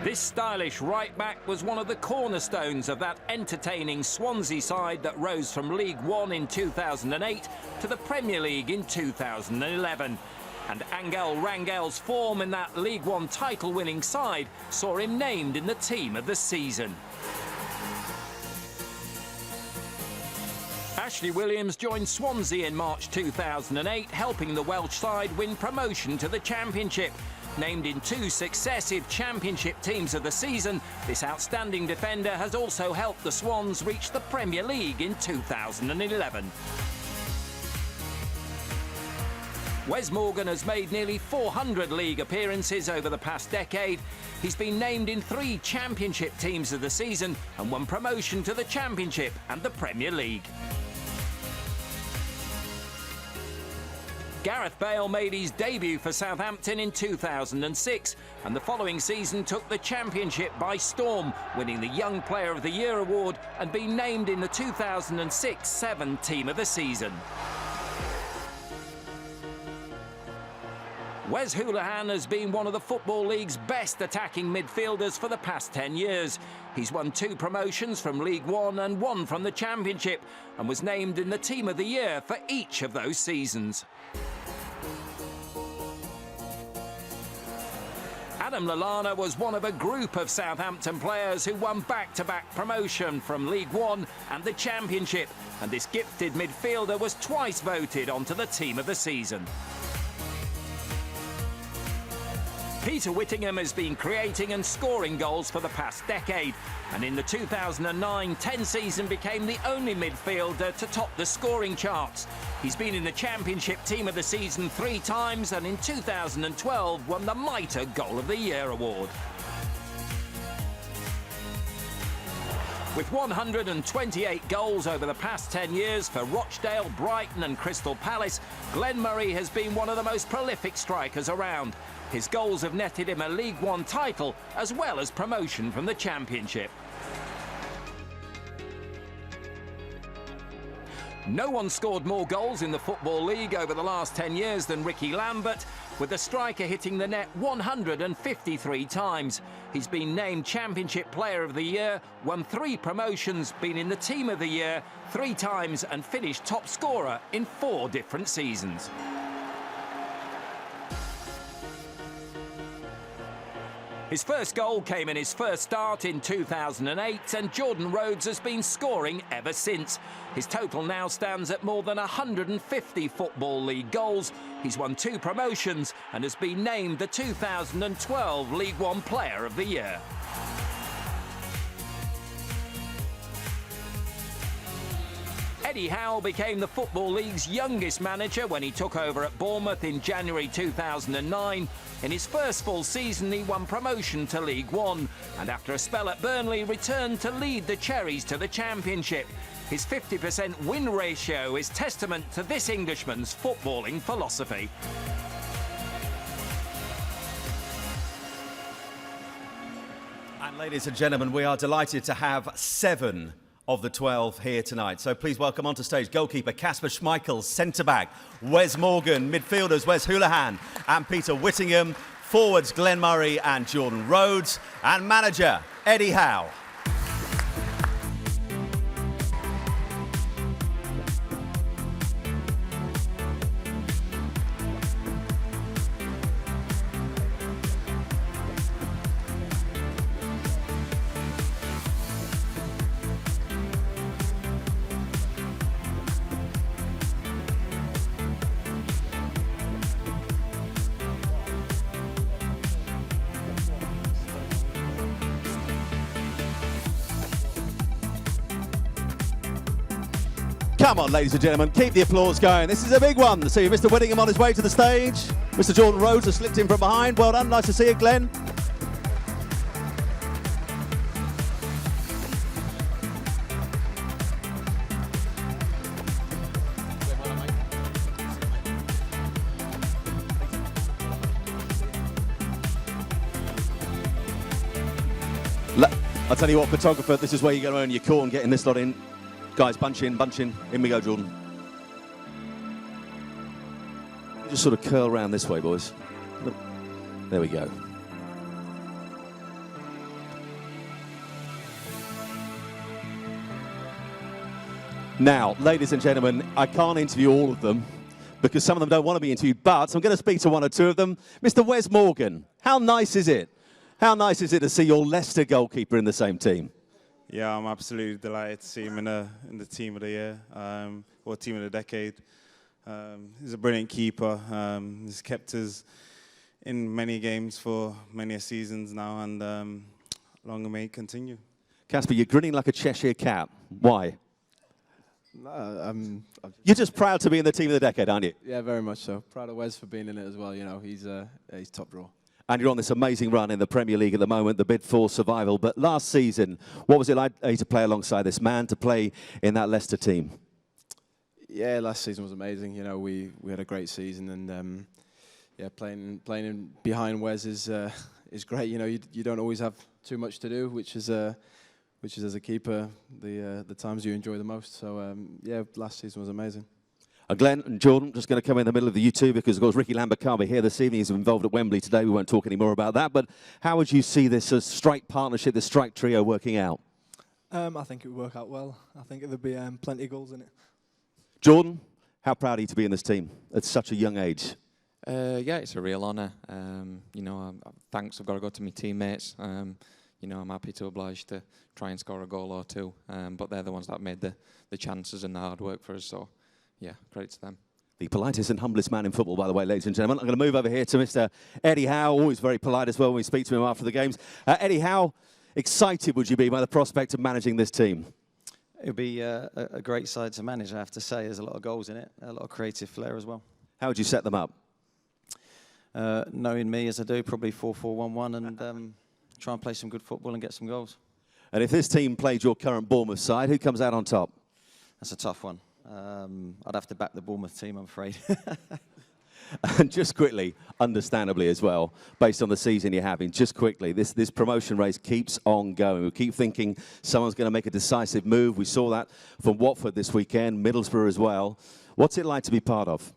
This stylish right-back was one of the cornerstones of that entertaining Swansea side that rose from League One in 2008 to the Premier League in 2011. And Angel Rangel's form in that League One title-winning side saw him named in the team of the season. Ashley Williams joined Swansea in March 2008, helping the Welsh side win promotion to the Championship. Named in 2 successive Championship teams of the season, this outstanding defender has also helped the Swans reach the Premier League in 2011. Wes Morgan has made nearly 400 league appearances over the past decade. He's been named in 3 Championship teams of the season and won promotion to the Championship and the Premier League. Gareth Bale made his debut for Southampton in 2006 and the following season took the Championship by storm, winning the Young Player of the Year award and being named in the 2006-07 Team of the Season. Wes Hoolahan has been one of the Football League's best attacking midfielders for the past 10 years. He's won 2 promotions from League One and 1 from the Championship and was named in the Team of the Year for each of those seasons. Adam Lallana was one of a group of Southampton players who won back-to-back promotion from League One and the Championship, and this gifted midfielder was twice voted onto the Team of the Season. Peter Whittingham has been creating and scoring goals for the past decade, and in the 2009-10 season became the only midfielder to top the scoring charts. He's been in the Championship Team of the Season 3 times and in 2012 won the Mitre Goal of the Year award. With 128 goals over the past 10 years for Rochdale, Brighton and Crystal Palace, Glenn Murray has been one of the most prolific strikers around. His goals have netted him a League One title as well as promotion from the Championship. No one scored more goals in the Football League over the last 10 years than Ricky Lambert, with the striker hitting the net 153 times. He's been named Championship Player of the Year, won 3 promotions, been in the Team of the Year 3 times and finished top scorer in 4 different seasons. His first goal came in his first start in 2008 and Jordan Rhodes has been scoring ever since. His total now stands at more than 150 Football League goals. He's won 2 promotions and has been named the 2012 League One Player of the Year. Eddie Howell became the Football League's youngest manager when he took over at Bournemouth in January 2009. In his first full season, he won promotion to League One, and after a spell at Burnley, returned to lead the Cherries to the Championship. His 50% win ratio is testament to this Englishman's footballing philosophy. And ladies and gentlemen, we are delighted to have 7 of the 12 here tonight. So please welcome onto stage goalkeeper Kasper Schmeichel, centre-back Wes Morgan, midfielders Wes Houlihan and Peter Whittingham, forwards Glenn Murray and Jordan Rhodes, and manager Eddie Howe. Come on, ladies and gentlemen, keep the applause going. This is a big one. See Mr. Whittingham on his way to the stage. Mr. Jordan Rhodes has slipped in from behind. Well done. Nice to see you, Glenn. I'll tell you what, photographer, this is where you're going to earn your corn, getting this lot in. Guys, bunch in, bunch in. In we go, Jordan. Just sort of curl round this way, boys. There we go. Now, ladies and gentlemen, I can't interview all of them because some of them don't want to be interviewed, but I'm going to speak to one or two of them. Mr. Wes Morgan, how nice is it? How nice is it to see your Leicester goalkeeper in the same team? Yeah, I'm absolutely delighted to see him in the team of the year, or team of the decade. He's a brilliant keeper. He's kept us in many games for many seasons now, and long may it continue. Kasper, you're grinning like a Cheshire cat. Why? You're just proud to be in the team of the decade, aren't you? Yeah, very much so. Proud of Wes for being in it as well. You know, he's top draw. And you're on this amazing run in the Premier League at the moment, the bid for survival. But last season, what was it like to play alongside this man, to play in that Leicester team? Yeah, last season was amazing. You know, we had a great season, and yeah, playing in behind Wes is great. You know, you don't always have too much to do, which is as a keeper the times you enjoy the most. So yeah, last season was amazing. Glenn and Jordan, just going to come in the middle of the U2 because, of course, Ricky Lambert can't be here this evening. He's involved at Wembley today. We won't talk any more about that. But how would you see this strike partnership, this strike trio working out? I think it would work out well. I think there'd be plenty of goals in it. Jordan, how proud are you to be in this team at such a young age? Yeah, it's a real honour. You know, thanks have got to go to my teammates. You know, I'm happy to oblige to try and score a goal or two. But they're the ones that made the chances and the hard work for us. So, yeah, credit to them. The politest and humblest man in football, by the way, ladies and gentlemen. I'm going to move over here to Mr. Eddie Howe, always very polite as well when we speak to him after the games. Eddie, how excited would you be by the prospect of managing this team? It would be a great side to manage, I have to say. There's a lot of goals in it, a lot of creative flair as well. How would you set them up? Knowing me as I do, probably 4-4-1-1 and try and play some good football and get some goals. And if this team played your current Bournemouth side, who comes out on top? That's a tough one. I'd have to back the Bournemouth team, I'm afraid. And just quickly, understandably as well, based on the season you're having, just quickly, this promotion race keeps on going. We keep thinking someone's going to make a decisive move. We saw that from Watford this weekend, Middlesbrough as well. What's it like to be part of?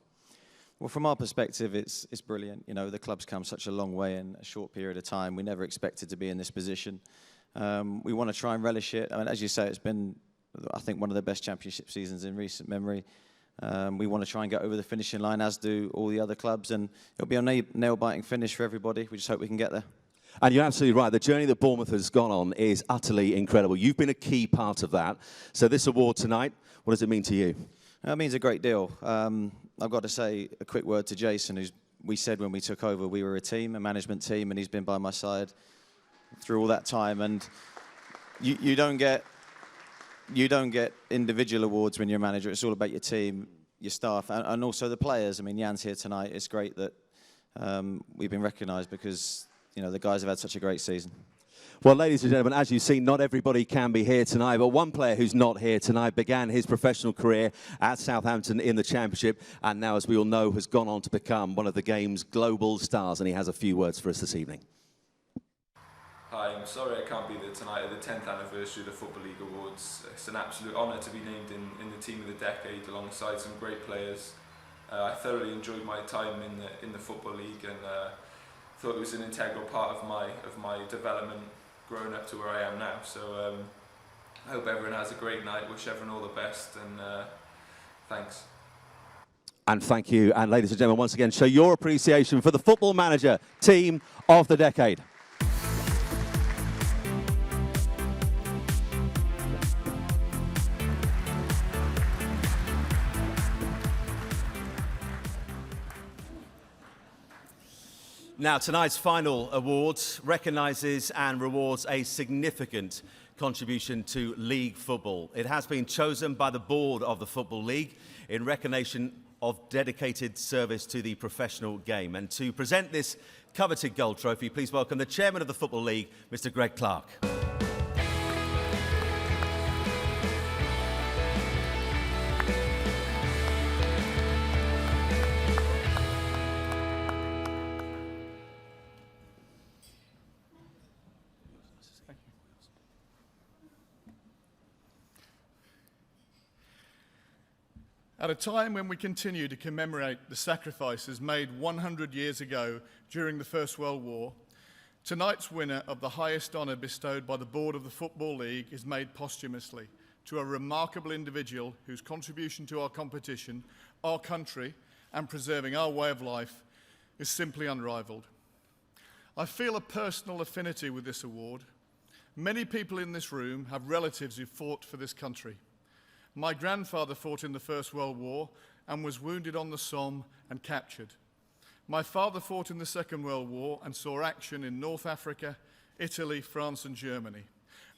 Well, from our perspective, it's brilliant. You know, the club's come such a long way in a short period of time. We never expected to be in this position. We want to try and relish it. I mean, as you say, it's been, I think, one of the best championship seasons in recent memory. We want to try and get over the finishing line, as do all the other clubs, and it'll be a nail-biting finish for everybody. We just hope we can get there. And you're absolutely right. The journey that Bournemouth has gone on is utterly incredible. You've been a key part of that. So this award tonight, what does it mean to you? It means a great deal. I've got to say a quick word to Jason, we said when we took over we were a team, a management team, and he's been by my side through all that time. And you don't get individual awards when you're a manager. It's all about your team, your staff, and also the players. I mean, Jan's here tonight. It's great that we've been recognised because, you know, the guys have had such a great season. Well, ladies and gentlemen, as you've seen, not everybody can be here tonight, but one player who's not here tonight began his professional career at Southampton in the Championship, and now, as we all know, has gone on to become one of the game's global stars, and he has a few words for us this evening. Hi, I'm sorry I can't be there tonight at the 10th anniversary of the Football League Awards. It's an absolute honour to be named in the team of the decade alongside some great players. I thoroughly enjoyed my time in the Football League and thought it was an integral part of my development growing up to where I am now. So I hope everyone has a great night. Wish everyone all the best and thanks. And thank you. And ladies and gentlemen, once again, show your appreciation for the Football Manager Team of the Decade. Now, tonight's final award recognises and rewards a significant contribution to League football. It has been chosen by the board of the Football League in recognition of dedicated service to the professional game. And to present this coveted gold trophy, please welcome the chairman of the Football League, Mr. Greg Clark. At a time when we continue to commemorate the sacrifices made 100 years ago during the First World War, tonight's winner of the highest honour bestowed by the board of the Football League is made posthumously to a remarkable individual whose contribution to our competition, our country, and preserving our way of life is simply unrivalled. I feel a personal affinity with this award. Many people in this room have relatives who fought for this country. My grandfather fought in the First World War and was wounded on the Somme and captured. My father fought in the Second World War and saw action in North Africa, Italy, France and Germany.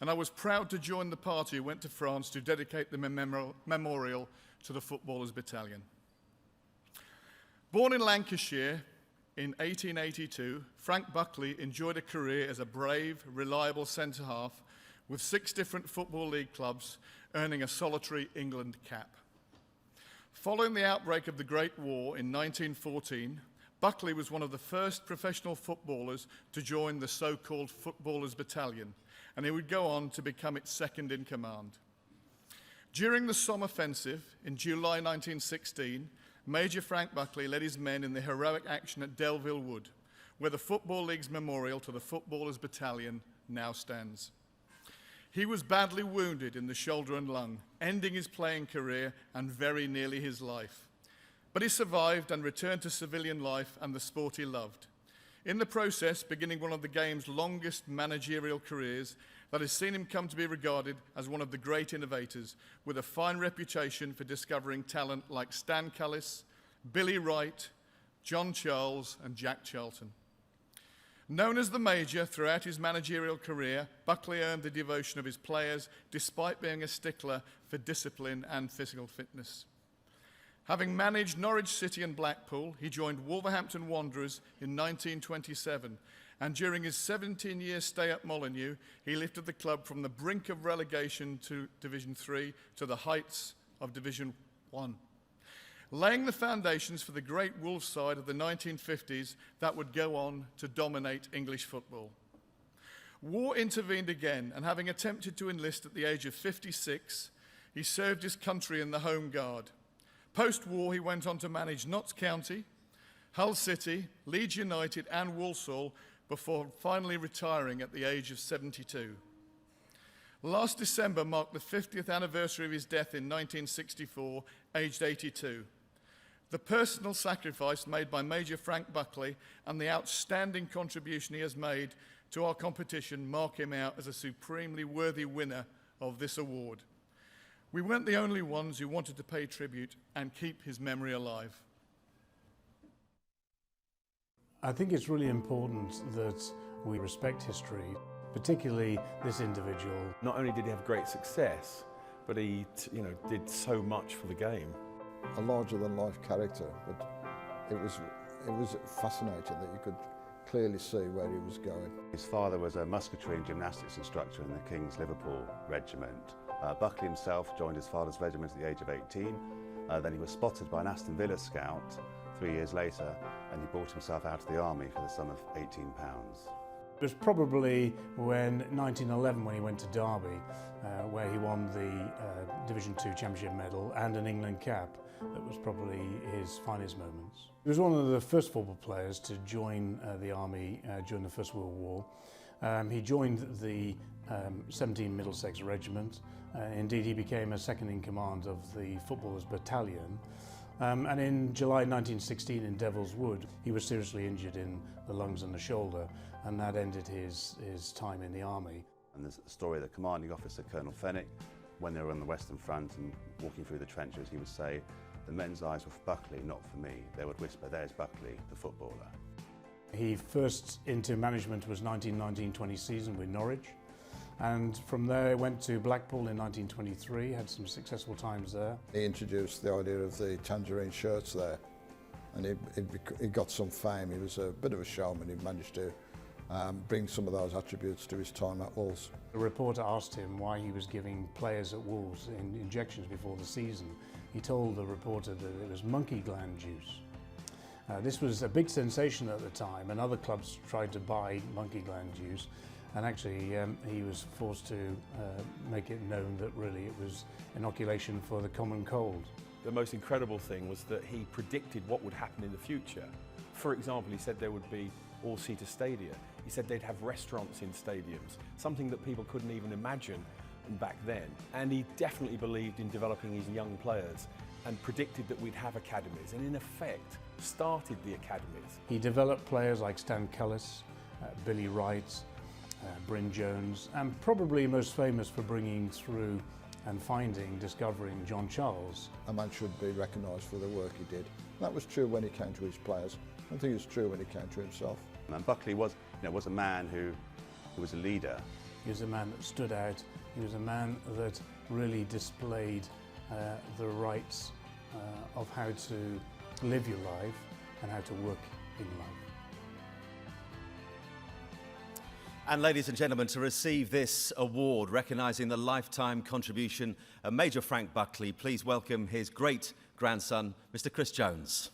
And I was proud to join the party who went to France to dedicate the memorial to the Footballers Battalion. Born in Lancashire in 1882, Frank Buckley enjoyed a career as a brave, reliable centre-half with 6 different Football League clubs, earning a solitary England cap. Following the outbreak of the Great War in 1914, Buckley was one of the first professional footballers to join the so-called Footballers Battalion, and he would go on to become its second in command. During the Somme offensive in July 1916, Major Frank Buckley led his men in the heroic action at Delville Wood, where the Football League's memorial to the Footballers Battalion now stands. He was badly wounded in the shoulder and lung, ending his playing career and very nearly his life. But he survived and returned to civilian life and the sport he loved. In the process, beginning one of the game's longest managerial careers that has seen him come to be regarded as one of the great innovators, with a fine reputation for discovering talent like Stan Cullis, Billy Wright, John Charles and Jack Charlton. Known as the Major throughout his managerial career, Buckley earned the devotion of his players despite being a stickler for discipline and physical fitness. Having managed Norwich City and Blackpool, he joined Wolverhampton Wanderers in 1927, and during his 17-year stay at Molineux, he lifted the club from the brink of relegation to Division 3 to the heights of Division 1. Laying the foundations for the great Wolves side of the 1950s that would go on to dominate English football. War intervened again, and having attempted to enlist at the age of 56, he served his country in the Home Guard. Post-war, he went on to manage Notts County, Hull City, Leeds United and Walsall before finally retiring at the age of 72. Last December marked the 50th anniversary of his death in 1964, aged 82. The personal sacrifice made by Major Frank Buckley and the outstanding contribution he has made to our competition mark him out as a supremely worthy winner of this award. We weren't the only ones who wanted to pay tribute and keep his memory alive. I think it's really important that we respect history, particularly this individual. Not only did he have great success, but he did so much for the game. A larger-than-life character, but it was fascinating that you could clearly see where he was going. His father was a musketry and gymnastics instructor in the King's Liverpool Regiment. Buckley himself joined his father's regiment at the age of 18. Then he was spotted by an Aston Villa scout 3 years later, and he bought himself out of the army for the sum of £18. It was probably when 1911 when he went to Derby, where he won the Division 2 Championship medal and an England cap. That was probably his finest moments. He was one of the first football players to join the army during the First World War. He joined the 17 Middlesex Regiment. Indeed, he became a second in command of the Footballers Battalion. And in July 1916 in Devil's Wood, he was seriously injured in the lungs and the shoulder, and that ended his time in the army. And there's a story of the commanding officer, Colonel Fenwick, when they were on the Western Front and walking through the trenches, he would say, "The men's eyes were for Buckley, not for me." They would whisper, "There's Buckley, the footballer." He first into management was 1919-20 season with Norwich, and from there went to Blackpool in 1923, had some successful times there. He introduced the idea of the tangerine shirts there, and he got some fame. He was a bit of a showman. He managed to bring some of those attributes to his time at Wolves. The reporter asked him why he was giving players at Wolves injections before the season. He told the reporter that it was monkey gland juice. This was a big sensation at the time, and other clubs tried to buy monkey gland juice, and actually he was forced to make it known that really it was inoculation for the common cold. The most incredible thing was that he predicted what would happen in the future. For example, he said there would be all-seater stadia. He said they'd have restaurants in stadiums, something that people couldn't even imagine back then. And he definitely believed in developing his young players and predicted that we'd have academies, and in effect started the academies. He developed players like Stan Cullis, Billy Wright, Bryn Jones, and probably most famous for bringing through and discovering John Charles. A man should be recognised for the work he did. That was true when he came to his players. I think it's true when he came to himself. And Buckley was a man who was a leader. He was a man that stood out. He was a man that really displayed the rights of how to live your life and how to work in life. And ladies and gentlemen, to receive this award recognising the lifetime contribution of Major Frank Buckley, please welcome his great-grandson, Mr. Chris Jones.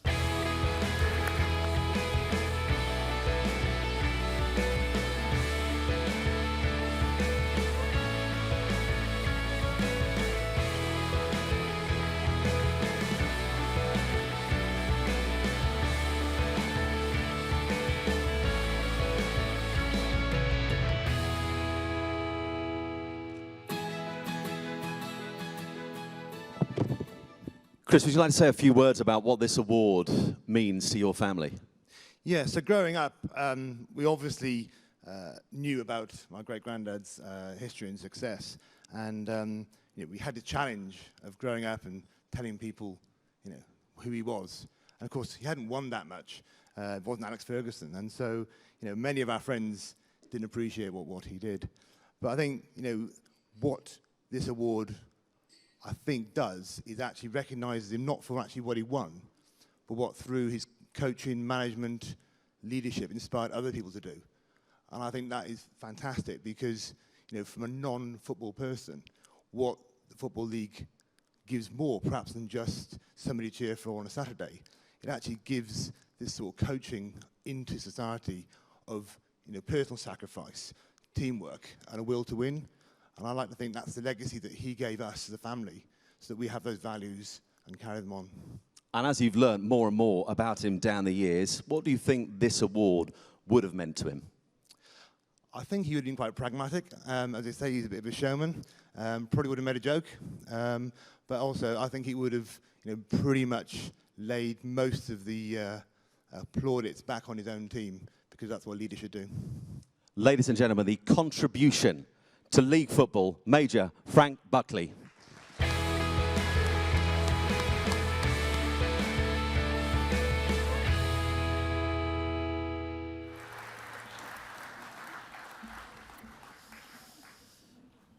Chris, would you like to say a few words about what this award means to your family? Yeah, so growing up, we obviously knew about my great-granddad's history and success, and we had the challenge of growing up and telling people, who he was. And of course, he hadn't won that much. It wasn't Alex Ferguson, and so many of our friends didn't appreciate what he did. But I think what this award I think does is actually recognises him not for actually what he won, but what through his coaching, management, leadership inspired other people to do. And I think that is fantastic because, from a non-football person, what the Football League gives more perhaps than just somebody to cheer for on a Saturday. It actually gives this sort of coaching into society of personal sacrifice, teamwork, and a will to win. And I like to think that's the legacy that he gave us as a family, so that we have those values and carry them on. And as you've learned more and more about him down the years, what do you think this award would have meant to him? I think he would have been quite pragmatic. As I say, he's a bit of a showman. Probably would have made a joke. But also, I think he would have pretty much laid most of the plaudits back on his own team, because that's what leaders should do. Ladies and gentlemen, the contribution to League football, Major Frank Buckley.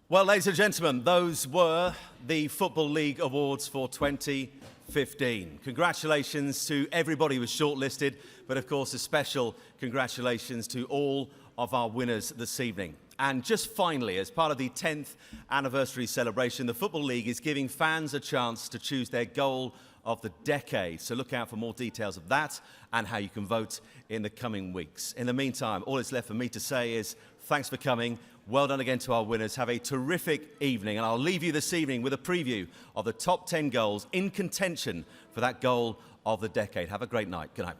Well, ladies and gentlemen, those were the Football League Awards for 2015. Congratulations to everybody who was shortlisted, but of course a special congratulations to all of our winners this evening. And just finally, as part of the 10th anniversary celebration, the Football League is giving fans a chance to choose their goal of the decade. So look out for more details of that and how you can vote in the coming weeks. In the meantime, all that's left for me to say is thanks for coming. Well done again to our winners. Have a terrific evening. And I'll leave you this evening with a preview of the top 10 goals in contention for that goal of the decade. Have a great night. Good night.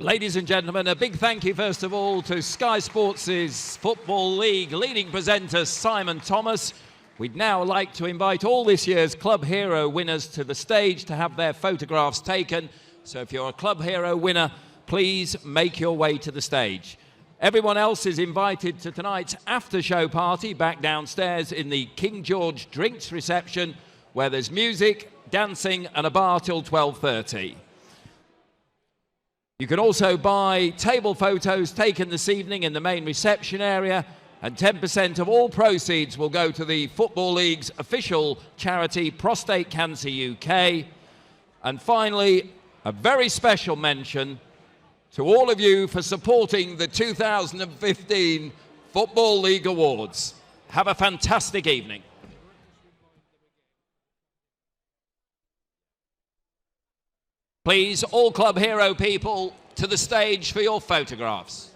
Ladies and gentlemen, a big thank you first of all to Sky Sports' Football League leading presenter Simon Thomas. We'd now like to invite all this year's Club Hero winners to the stage to have their photographs taken. So if you're a Club Hero winner, please make your way to the stage. Everyone else is invited to tonight's after-show party back downstairs in the King George drinks reception, where there's music, dancing and a bar till 12:30. You can also buy table photos taken this evening in the main reception area, and 10% of all proceeds will go to the Football League's official charity, Prostate Cancer UK. And finally, a very special mention to all of you for supporting the 2015 Football League Awards. Have a fantastic evening. Please, all Club Hero people, to the stage for your photographs.